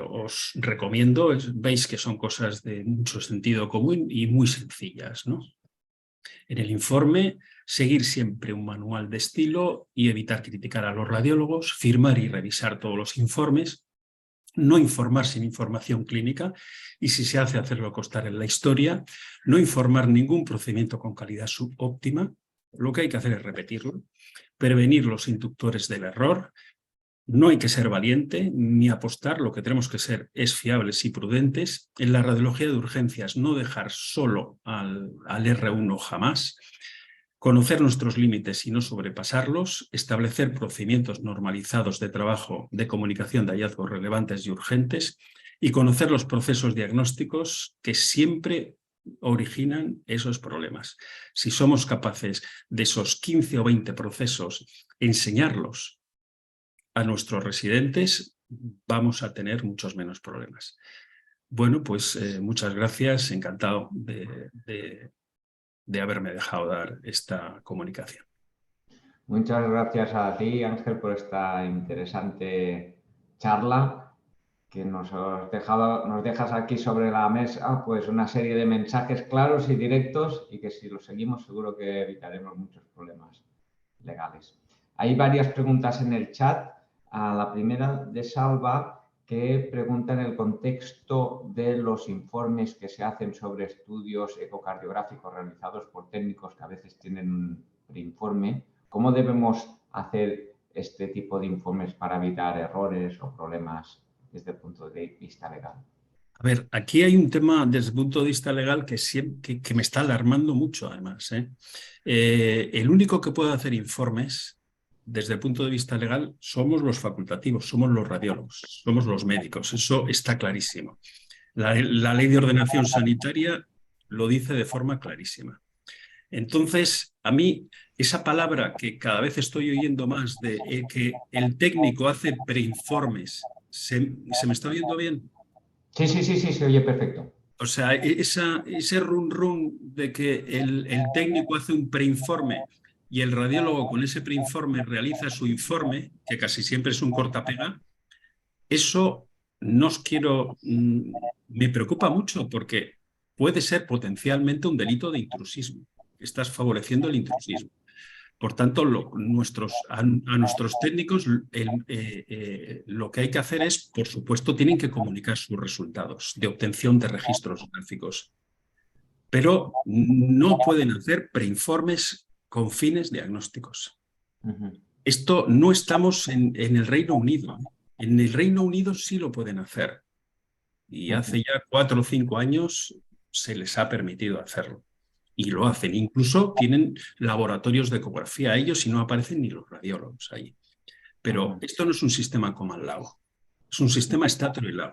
os recomiendo. Veis que son cosas de mucho sentido común y muy sencillas, ¿no? En el informe, seguir siempre un manual de estilo y evitar criticar a los radiólogos, firmar y revisar todos los informes, no informar sin información clínica, y si se hace, hacerlo constar en la historia, no informar ningún procedimiento con calidad subóptima, lo que hay que hacer es repetirlo, prevenir los inductores del error. No hay que ser valiente ni apostar, lo que tenemos que ser es fiables y prudentes. En la radiología de urgencias, no dejar solo al R1 jamás. Conocer nuestros límites y no sobrepasarlos. Establecer procedimientos normalizados de trabajo, de comunicación de hallazgos relevantes y urgentes. Y conocer los procesos diagnósticos que siempre originan esos problemas. Si somos capaces de esos 15 o 20 procesos enseñarlos a nuestros residentes, vamos a tener muchos menos problemas. Bueno, pues muchas gracias, encantado de de haberme dejado dar esta comunicación. Muchas gracias a ti, Ángel, por esta interesante charla que nos dejas aquí sobre la mesa pues una serie de mensajes claros y directos y que si los seguimos seguro que evitaremos muchos problemas legales. Hay varias preguntas en el chat. La primera de Salva, que pregunta en el contexto de los informes que se hacen sobre estudios ecocardiográficos realizados por técnicos que a veces tienen un preinforme. ¿Cómo debemos hacer este tipo de informes para evitar errores o problemas desde el punto de vista legal? A ver, aquí hay un tema desde el punto de vista legal que me está alarmando mucho, además. El único que puede hacer informes desde el punto de vista legal somos los facultativos, somos los radiólogos, somos los médicos. Eso está clarísimo. La ley de ordenación sanitaria lo dice de forma clarísima. Entonces, a mí, esa palabra que cada vez estoy oyendo más de que el técnico hace preinformes, ¿se me está oyendo bien? Sí, se oye perfecto. O sea, ese run de que el técnico hace un preinforme y el radiólogo con ese preinforme realiza su informe, que casi siempre es un cortapega, eso me preocupa mucho porque puede ser potencialmente un delito de intrusismo. Estás favoreciendo el intrusismo. Por tanto, a nuestros técnicos lo que hay que hacer es, por supuesto, tienen que comunicar sus resultados de obtención de registros gráficos, pero no pueden hacer preinformes con fines diagnósticos. Esto no estamos en el Reino Unido. En el Reino Unido sí lo pueden hacer. Y hace ya 4 o 5 años se les ha permitido hacerlo. Y lo hacen. Incluso tienen laboratorios de ecografía ellos y no aparecen ni los radiólogos ahí. Pero esto no es un sistema Common Law. Es un sistema Statute Law.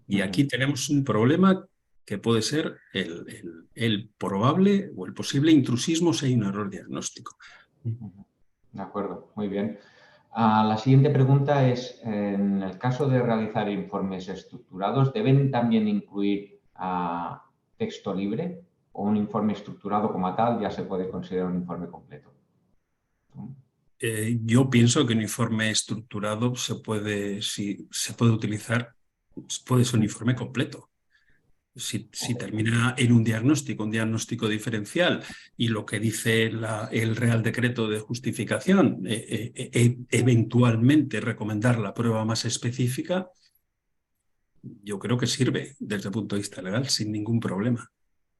Y aquí tenemos un problema que puede ser el probable o el posible intrusismo si hay un error diagnóstico. De acuerdo, muy bien. La siguiente pregunta es, en el caso de realizar informes estructurados, ¿deben también incluir texto libre o un informe estructurado como tal ya se puede considerar un informe completo? Yo pienso que un informe estructurado se puede utilizar, puede ser un informe completo. Si termina en un diagnóstico diferencial y lo que dice el Real Decreto de Justificación, eventualmente recomendar la prueba más específica, yo creo que sirve desde el punto de vista legal sin ningún problema.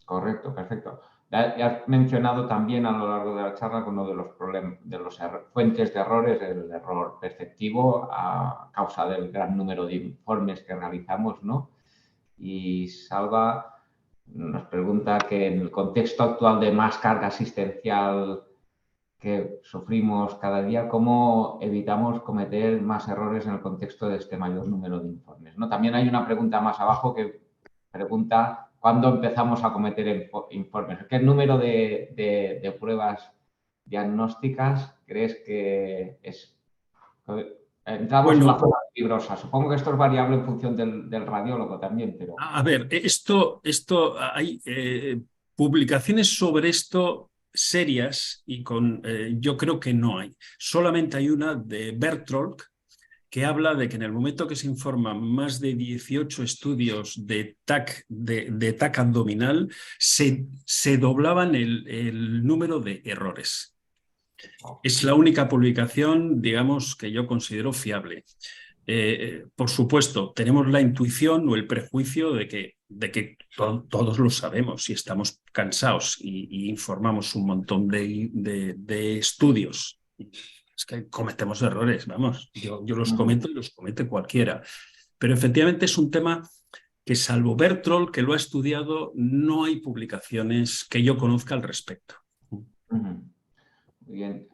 Correcto, perfecto. Ya has mencionado también a lo largo de la charla que uno de los problemas, de las fuentes de errores, el error perceptivo a causa del gran número de informes que realizamos, ¿no? Y Salva nos pregunta que en el contexto actual de más carga asistencial que sufrimos cada día, ¿cómo evitamos cometer más errores en el contexto de este mayor número de informes? ¿No? También hay una pregunta más abajo que pregunta ¿cuándo empezamos a cometer informes? ¿Qué número de pruebas diagnósticas crees que es? Entramos en la zona fibrosa. Supongo que esto es variable en función del radiólogo también, pero... A ver, hay publicaciones sobre esto serias y yo creo que no hay. Solamente hay una de Berthold que habla de que en el momento que se informan más de 18 estudios de TAC abdominal, se doblaban el número de errores. Es la única publicación, digamos, que yo considero fiable. Por supuesto, tenemos la intuición o el prejuicio de que todos lo sabemos y estamos cansados y informamos un montón de estudios. Es que cometemos errores, vamos. Yo los cometo y los comete cualquiera. Pero efectivamente es un tema que, salvo Berthold, que lo ha estudiado, no hay publicaciones que yo conozca al respecto. Muy bien.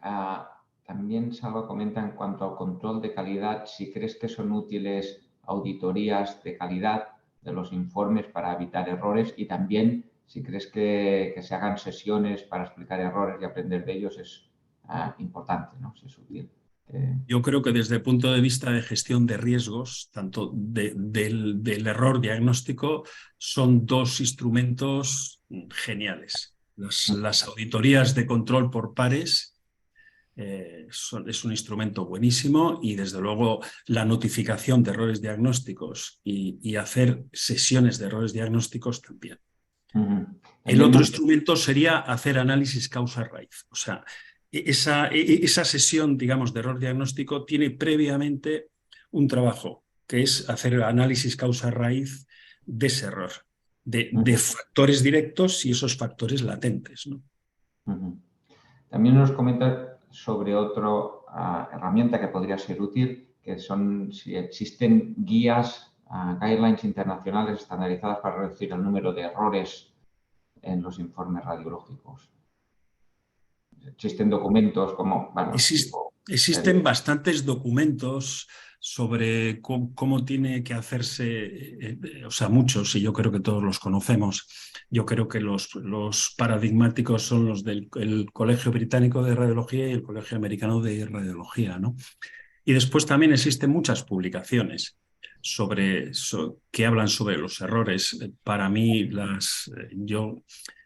También Salva comenta en cuanto al control de calidad, si crees que son útiles auditorías de calidad de los informes para evitar errores y también si crees que se hagan sesiones para explicar errores y aprender de ellos es importante, ¿no? Si es útil. Yo creo que desde el punto de vista de gestión de riesgos, tanto del error diagnóstico, son dos instrumentos geniales. Las auditorías de control por pares es un instrumento buenísimo y desde luego la notificación de errores diagnósticos y hacer sesiones de errores diagnósticos también. El otro instrumento sería hacer análisis causa-raíz. O sea, esa sesión, digamos, de error diagnóstico tiene previamente un trabajo, que es hacer análisis causa-raíz de ese error, de factores directos y esos factores latentes, ¿no? También nos comenta sobre otra herramienta que podría ser útil, que son si existen guías, guidelines internacionales estandarizadas para reducir el número de errores en los informes radiológicos. Existen documentos como... Bueno, existen bastantes documentos sobre cómo tiene que hacerse, o sea, muchos, y yo creo que todos los conocemos. Yo creo que los paradigmáticos son los del Colegio Británico de Radiología y el Colegio Americano de Radiología, ¿no? Y después también existen muchas publicaciones que hablan sobre los errores. Para mí,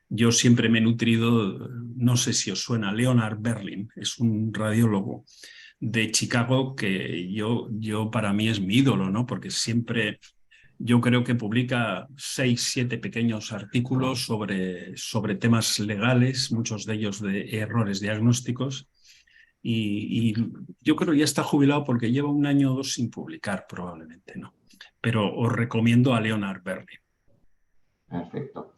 yo siempre me he nutrido, no sé si os suena, Leonard Berlin, es un radiólogo de Chicago que yo para mí es mi ídolo, ¿no? Porque siempre yo creo que publica 6, 7 pequeños artículos sobre temas legales, muchos de ellos de errores diagnósticos, y yo creo que ya está jubilado porque lleva 1 año o 2 sin publicar probablemente, ¿no? Pero os recomiendo a Leonard Berlin. Perfecto.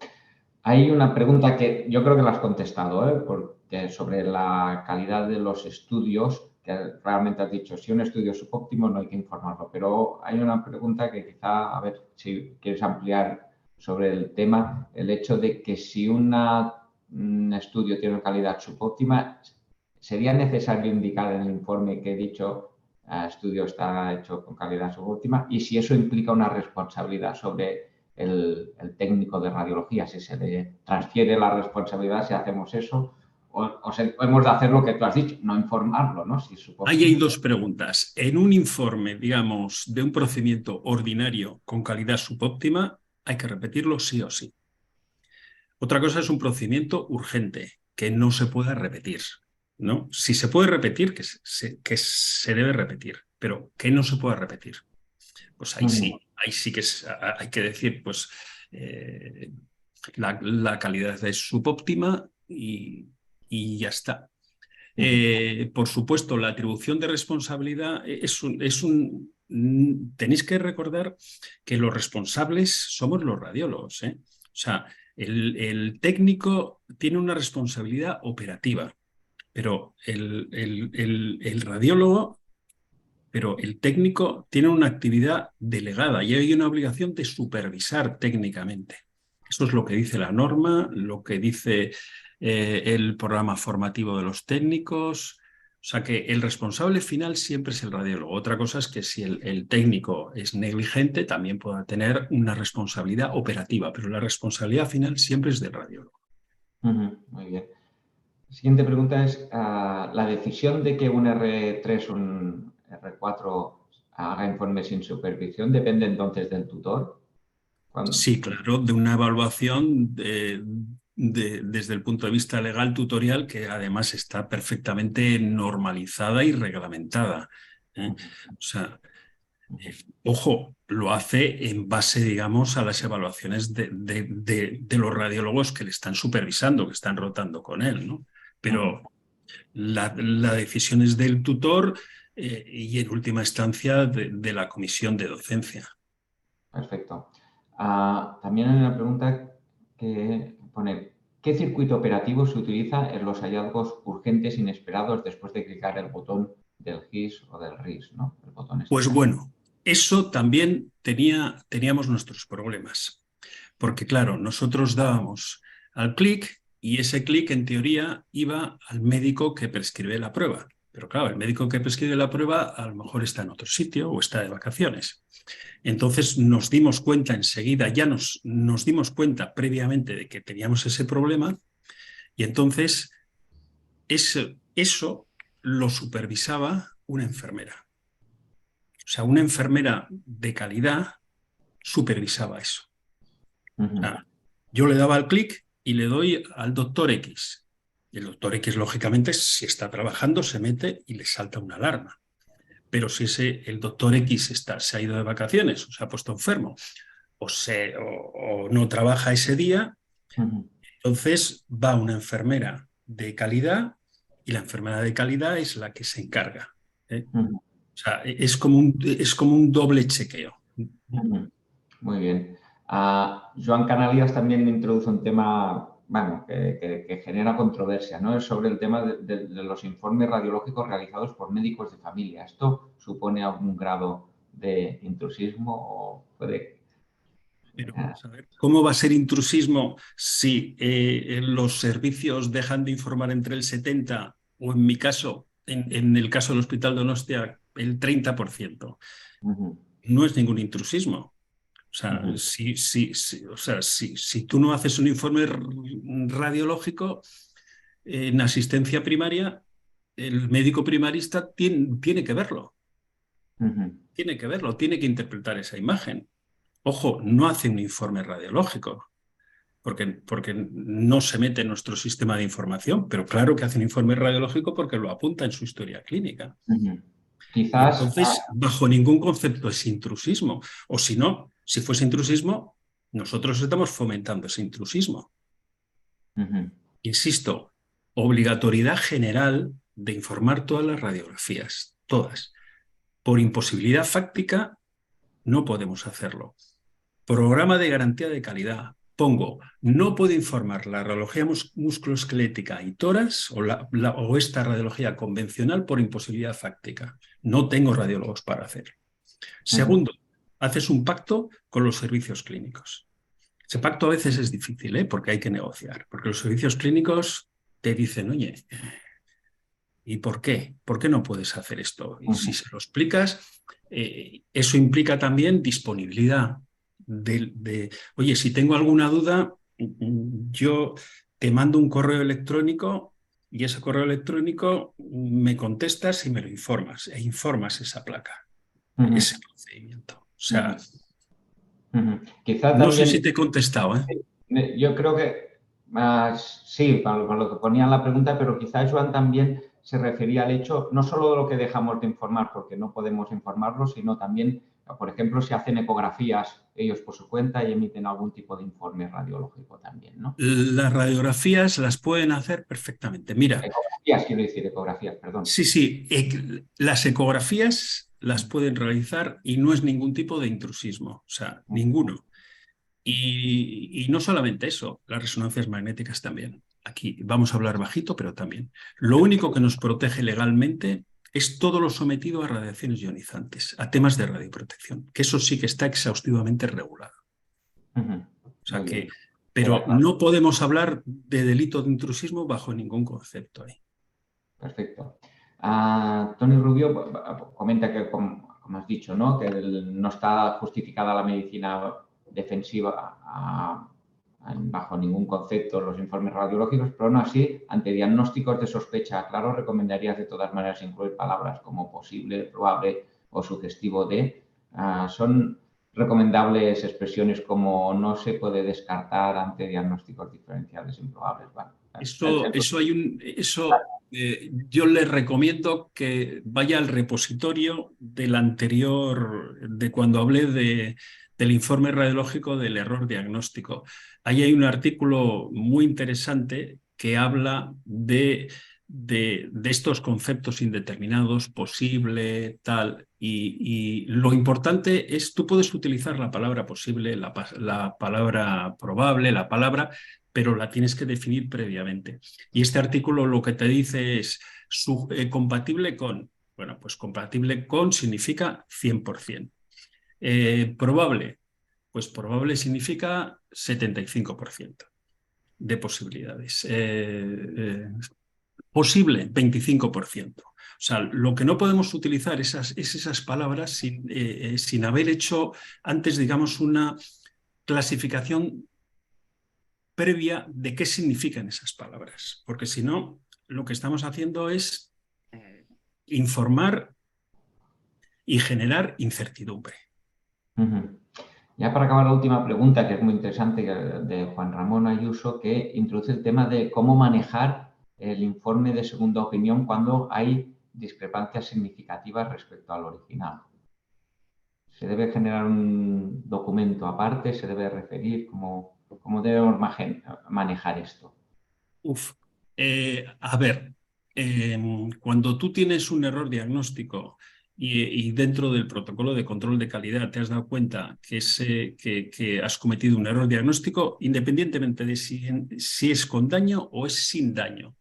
Hay una pregunta que yo creo que la has contestado, porque sobre la calidad de los estudios, que realmente has dicho, si un estudio es subóptimo no hay que informarlo, pero hay una pregunta que quizá, a ver si quieres ampliar sobre el tema, el hecho de que si un estudio tiene una calidad subóptima, ¿sería necesario indicar en el informe que he dicho estudio está hecho con calidad subóptima? Y si eso implica una responsabilidad sobre el técnico de radiología, si se le transfiere la responsabilidad si hacemos eso, o hemos de hacer lo que tú has dicho, no informarlo, ¿no? Si Ahí hay 2 preguntas. En un informe, digamos, de un procedimiento ordinario con calidad subóptima, hay que repetirlo sí o sí. Otra cosa es un procedimiento urgente, que no se pueda repetir, ¿no? Si se puede repetir, que se debe repetir, pero que no se pueda repetir. Pues ahí sí que hay que decir, pues la calidad es subóptima y ya está. Por supuesto, la atribución de responsabilidad tenéis que recordar que los responsables somos los radiólogos, ¿eh? O sea, el técnico tiene una responsabilidad operativa, pero el radiólogo, pero el técnico tiene una actividad delegada y hay una obligación de supervisar técnicamente. Eso es lo que dice la norma, lo que dice el programa formativo de los técnicos. O sea que el responsable final siempre es el radiólogo. Otra cosa es que si el técnico es negligente, también pueda tener una responsabilidad operativa, pero la responsabilidad final siempre es del radiólogo. Muy bien. La siguiente pregunta es, ¿la decisión de que un R3 o un R4 haga informes sin supervisión depende entonces del tutor? Sí, claro, de una evaluación desde el punto de vista legal tutorial que además está perfectamente normalizada y reglamentada, ¿eh? O sea, ojo, lo hace en base, digamos, a las evaluaciones de los radiólogos que le están supervisando, que están rotando con él, ¿no? Pero la decisión es del tutor y en última instancia de la comisión de docencia. Perfecto. También hay una pregunta que pone, ¿qué circuito operativo se utiliza en los hallazgos urgentes inesperados después de clicar el botón del GIS o del RIS, ¿no? El botón Pues bueno, eso también teníamos nuestros problemas, porque claro, nosotros dábamos al clic y ese clic en teoría iba al médico que prescribe la prueba. Pero claro, el médico que prescribe la prueba a lo mejor está en otro sitio o está de vacaciones. Entonces nos dimos cuenta enseguida, ya nos dimos cuenta previamente de que teníamos ese problema y entonces eso lo supervisaba una enfermera. O sea, una enfermera de calidad supervisaba eso. O sea, yo le daba al clic y le doy al doctor X. Y el doctor X, lógicamente, si está trabajando, se mete y le salta una alarma. Pero si el doctor X se ha ido de vacaciones o se ha puesto enfermo o no trabaja ese día, entonces va una enfermera de calidad y la enfermera de calidad es la que se encarga. O sea, es como un doble chequeo. Muy bien. Joan Canalias también introduce un tema, bueno, que genera controversia, ¿no? Es sobre el tema de los informes radiológicos realizados por médicos de familia. ¿Esto supone algún grado de intrusismo o puede...? Pero, ¿cómo va a ser intrusismo si los servicios dejan de informar entre el 70% o, en mi caso, en el caso del Hospital Donostia, el 30%? No es ningún intrusismo. O sea, si tú no haces un informe radiológico en asistencia primaria, el médico primarista tiene que verlo. Tiene que verlo, tiene que interpretar esa imagen. Ojo, no hace un informe radiológico, porque no se mete en nuestro sistema de información, pero claro que hace un informe radiológico porque lo apunta en su historia clínica. Y Quizás... entonces, bajo ningún concepto es intrusismo. O si no, si fuese intrusismo, nosotros estamos fomentando ese intrusismo. Insisto, obligatoriedad general de informar todas las radiografías, todas. Por imposibilidad fáctica, no podemos hacerlo. Programa de garantía de calidad. Pongo, no puedo informar la radiología musculoesquelética y tórax o esta radiología convencional por imposibilidad fáctica. No tengo radiólogos para hacer. Segundo, haces un pacto con los servicios clínicos. Ese pacto a veces es difícil, porque hay que negociar, porque los servicios clínicos te dicen, oye, ¿y por qué? ¿Por qué no puedes hacer esto? Y si se lo explicas, eso implica también disponibilidad. Oye, si tengo alguna duda, yo te mando un correo electrónico y ese correo electrónico me contestas y me lo informas, e informas esa placa, ese procedimiento. O sea, Quizá no también, sé si te he contestado, ¿eh? Yo creo que sí, para lo que ponía en la pregunta, pero quizá Joan también se refería al hecho no solo de lo que dejamos de informar, porque no podemos informarlo, sino también, por ejemplo, si hacen ecografías ellos por su cuenta y emiten algún tipo de informe radiológico también, ¿no? Las radiografías las pueden hacer perfectamente. Mira. Ecografías, quiero decir, ecografías, perdón. Sí, las ecografías las pueden realizar y no es ningún tipo de intrusismo, o sea, ninguno. Y no solamente eso, las resonancias magnéticas también. Aquí vamos a hablar bajito, pero también. Lo único que nos protege legalmente es todo lo sometido a radiaciones ionizantes, a temas de radioprotección, que eso sí que está exhaustivamente regulado. O sea que, pero no podemos hablar de delito de intrusismo bajo ningún concepto ahí. Perfecto. Toni Rubio comenta que, como has dicho, ¿no? Que no está justificada la medicina defensiva bajo ningún concepto los informes radiológicos, pero aún así, ante diagnósticos de sospecha, claro, recomendarías de todas maneras incluir palabras como posible, probable o sugestivo de. Son recomendables expresiones como no se puede descartar ante diagnósticos diferenciales improbables. Bueno, yo le recomiendo que vaya al repositorio del anterior, de cuando hablé del informe radiológico del error diagnóstico. Ahí hay un artículo muy interesante que habla de estos conceptos indeterminados, posible, tal, y lo importante es, tú puedes utilizar la palabra posible, la palabra probable, pero la tienes que definir previamente. Y este artículo lo que te dice es compatible con, bueno, pues compatible con significa 100%. Probable, pues probable significa 75% de posibilidades. Posible, 25%. O sea, lo que no podemos utilizar es esas palabras sin haber hecho antes, digamos, una clasificación previa de qué significan esas palabras, porque si no, lo que estamos haciendo es informar y generar incertidumbre. Ya para acabar, la última pregunta, que es muy interesante, de Juan Ramón Ayuso, que introduce el tema de cómo manejar el informe de segunda opinión cuando hay discrepancias significativas respecto al original. ¿Se debe generar un documento aparte? ¿Se debe referir? ¿Cómo debemos manejar esto? A ver, cuando tú tienes un error diagnóstico y dentro del protocolo de control de calidad te has dado cuenta que has cometido un error diagnóstico, independientemente de si es con daño o es sin daño,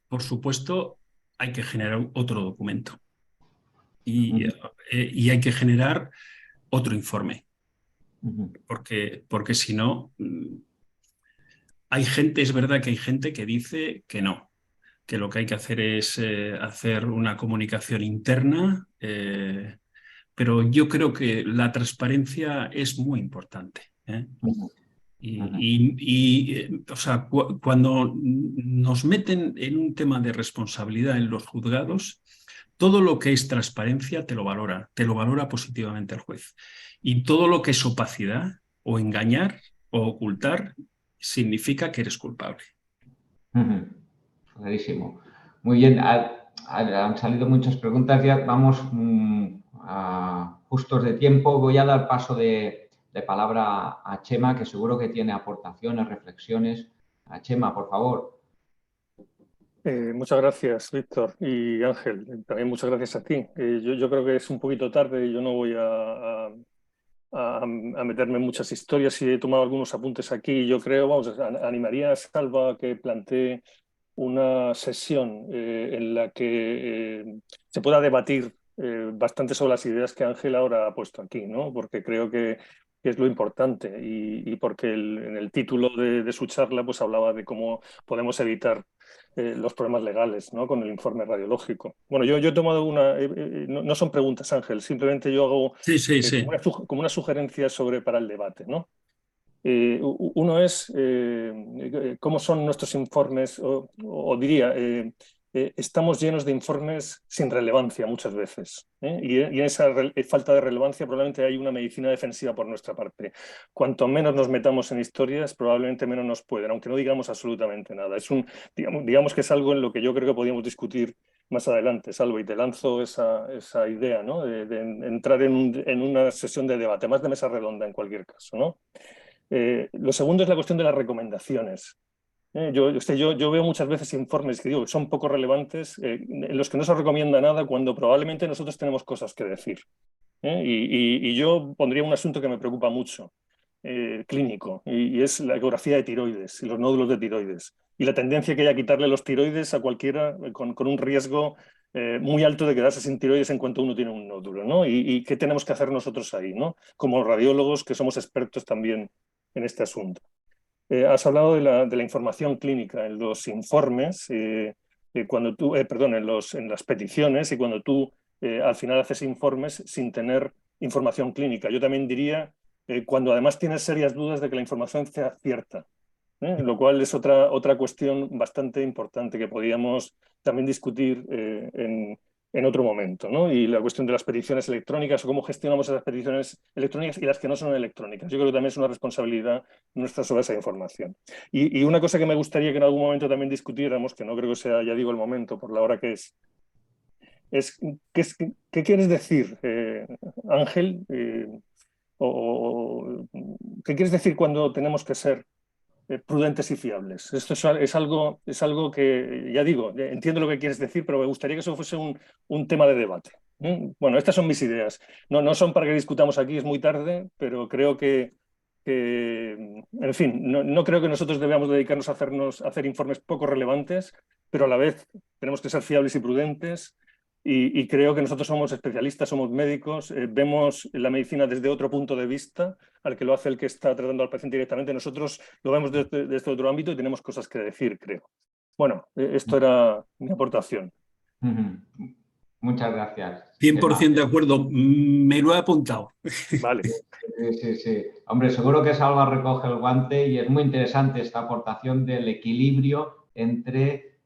por supuesto, hay que generar otro documento y hay que generar otro informe, porque si no, es verdad que hay gente que dice que no, que lo que hay que hacer es hacer una comunicación interna, pero yo creo que la transparencia es muy importante, ¿eh? O sea, cuando nos meten en un tema de responsabilidad en los juzgados, todo lo que es transparencia te lo valora positivamente el juez. Y todo lo que es opacidad o engañar o ocultar significa que eres culpable. Clarísimo. Muy bien, han salido muchas preguntas, ya vamos justos de tiempo. Voy a dar paso de palabra a Chema, que seguro que tiene aportaciones, reflexiones. A Chema, por favor. Muchas gracias, Víctor y Ángel. También muchas gracias a ti. Yo creo que es un poquito tarde y yo no voy a meterme en muchas historias y he tomado algunos apuntes aquí. Yo creo, animaría a Salva a que plantee una sesión en la que se pueda debatir bastante sobre las ideas que Ángel ahora ha puesto aquí, ¿no? Porque creo que es lo importante y porque en el título de su charla pues hablaba de cómo podemos evitar los problemas legales, ¿no? Con el informe radiológico. Bueno, yo he tomado no son preguntas, Ángel, simplemente yo hago Sí. como una sugerencia para el debate, ¿no? Uno es cómo son nuestros informes, o diría, estamos llenos de informes sin relevancia muchas veces, ¿eh? Y en esa falta de relevancia probablemente hay una medicina defensiva por nuestra parte. Cuanto menos nos metamos en historias, probablemente menos nos pueden, aunque no digamos absolutamente nada. Digamos que es algo en lo que yo creo que podríamos discutir más adelante, Salvo, y te lanzo esa idea, ¿no? De entrar en una sesión de debate, más de mesa redonda en cualquier caso, ¿no? Lo segundo es la cuestión de las recomendaciones. Yo veo muchas veces informes que digo que son poco relevantes, en los que no se recomienda nada cuando probablemente nosotros tenemos cosas que decir. Y yo pondría un asunto que me preocupa mucho, clínico, y es la ecografía de tiroides y los nódulos de tiroides. Y la tendencia que hay a quitarle los tiroides a cualquiera con un riesgo muy alto de quedarse sin tiroides en cuanto uno tiene un nódulo, ¿no? Y qué tenemos que hacer nosotros ahí, ¿no? Como radiólogos que somos expertos también en este asunto. Has hablado de la información clínica en los informes, en las peticiones, y cuando tú al final haces informes sin tener información clínica. Yo también diría cuando además tienes serias dudas de que la información sea cierta, lo cual es otra cuestión bastante importante que podríamos también discutir en otro momento, ¿no? Y la cuestión de las peticiones electrónicas o cómo gestionamos esas peticiones electrónicas y las que no son electrónicas. Yo creo que también es una responsabilidad nuestra sobre esa información. Y una cosa que me gustaría que en algún momento también discutiéramos, que no creo que sea, ya digo, el momento por la hora que es ¿qué quieres decir, Ángel? ¿Qué quieres decir cuando tenemos que ser prudentes y fiables? Esto es algo que, ya digo, entiendo lo que quieres decir, pero me gustaría que eso fuese un tema de debate. Bueno, estas son mis ideas. No son para que discutamos aquí, es muy tarde, pero creo en fin, no creo que nosotros debamos dedicarnos a hacer informes poco relevantes, pero a la vez tenemos que ser fiables y prudentes. Y creo que nosotros somos especialistas, somos médicos, vemos la medicina desde otro punto de vista al que lo hace el que está tratando al paciente directamente. Nosotros lo vemos desde este otro ámbito y tenemos cosas que decir, creo. Bueno, esto era mi aportación. Muchas gracias. 100% de acuerdo, me lo he apuntado. Vale. Sí. Hombre, seguro que Salva recoge el guante y es muy interesante esta aportación del equilibrio entre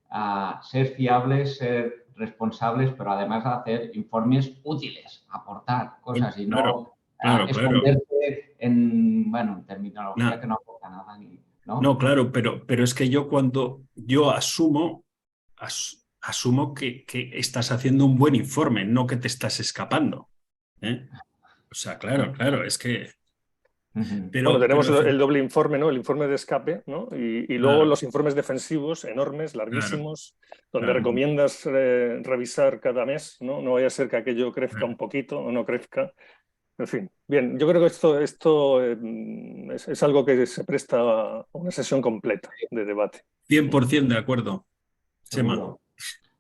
ser fiables, ser responsables, pero además hacer informes útiles, aportar cosas y no esconderte en terminología que no aporta nada. No, claro, pero es que yo cuando yo asumo que estás haciendo un buen informe, no que te estás escapando. O sea, claro, es que... Bueno, tenemos el doble informe, ¿no? El informe de escape, ¿no? Y luego los informes defensivos enormes, larguísimos, donde recomiendas revisar cada mes, ¿no? No vaya a ser que aquello crezca un poquito o no crezca. En fin, bien, yo creo que esto es algo que se presta a una sesión completa de debate. 100% de acuerdo, Chema.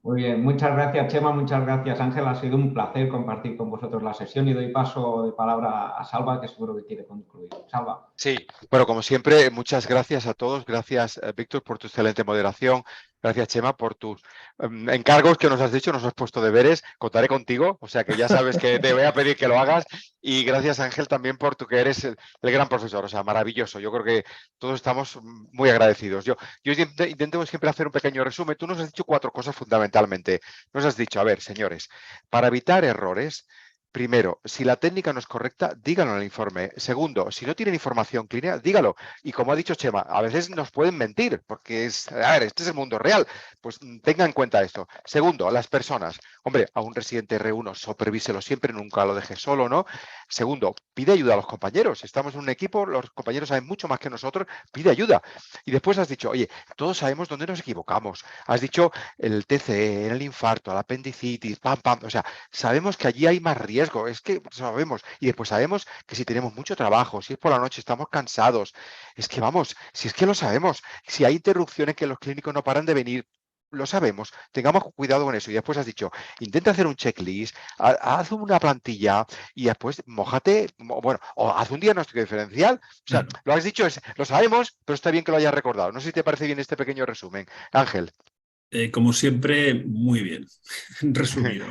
Muy bien, muchas gracias, Chema, muchas gracias, Ángel. Ha sido un placer compartir con vosotros la sesión y doy paso de palabra a Salva, que seguro que quiere concluir. Salva. Sí, bueno, como siempre, muchas gracias a todos. Gracias, Víctor, por tu excelente moderación. Gracias, Chema, por tus encargos que nos has dicho, nos has puesto deberes. Contaré contigo, o sea que ya sabes que te voy a pedir que lo hagas. Y gracias, Ángel, también por tu que eres el gran profesor, o sea, maravilloso. Yo creo que todos estamos muy agradecidos. Yo intento siempre hacer un pequeño resumen. Tú nos has dicho 4 cosas fundamentalmente. Nos has dicho, a ver, señores, para evitar errores, primero, si la técnica no es correcta, dígalo en el informe. Segundo, si no tienen información clínica, dígalo. Y como ha dicho Chema, a veces nos pueden mentir, porque este es el mundo real. Pues tenga en cuenta esto. Segundo, las personas. Hombre, a un residente R1 supervíselo siempre, nunca lo deje solo, ¿no? Segundo, pide ayuda a los compañeros. Estamos en un equipo, los compañeros saben mucho más que nosotros, pide ayuda. Y después has dicho, oye, todos sabemos dónde nos equivocamos. Has dicho el TCE, el infarto, la apendicitis, pam. O sea, sabemos que allí hay más riesgo. Es que sabemos, y después sabemos que si tenemos mucho trabajo, si es por la noche, estamos cansados, es que vamos, si es que lo sabemos, si hay interrupciones que los clínicos no paran de venir, lo sabemos, tengamos cuidado con eso. Y después has dicho, intenta hacer un checklist, haz una plantilla y después mójate, bueno, o haz un diagnóstico diferencial. O sea, lo has dicho, lo sabemos, pero está bien que lo hayas recordado. No sé si te parece bien este pequeño resumen. Ángel. Como siempre, muy bien, resumido.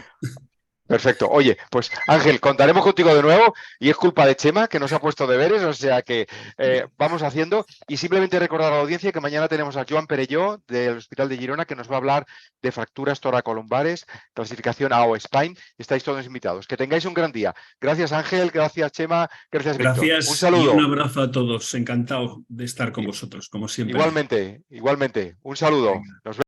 Perfecto. Oye, pues Ángel, contaremos contigo de nuevo y es culpa de Chema que nos ha puesto deberes, o sea que vamos haciendo y simplemente recordar a la audiencia que mañana tenemos a Joan Perelló del Hospital de Girona que nos va a hablar de fracturas toracolumbares, clasificación AO Spine. Estáis todos invitados. Que tengáis un gran día. Gracias Ángel, gracias Chema, gracias Víctor. Gracias un saludo. Y un abrazo a todos. Encantado de estar con vosotros, como siempre. Igualmente. Un saludo. Nos vemos.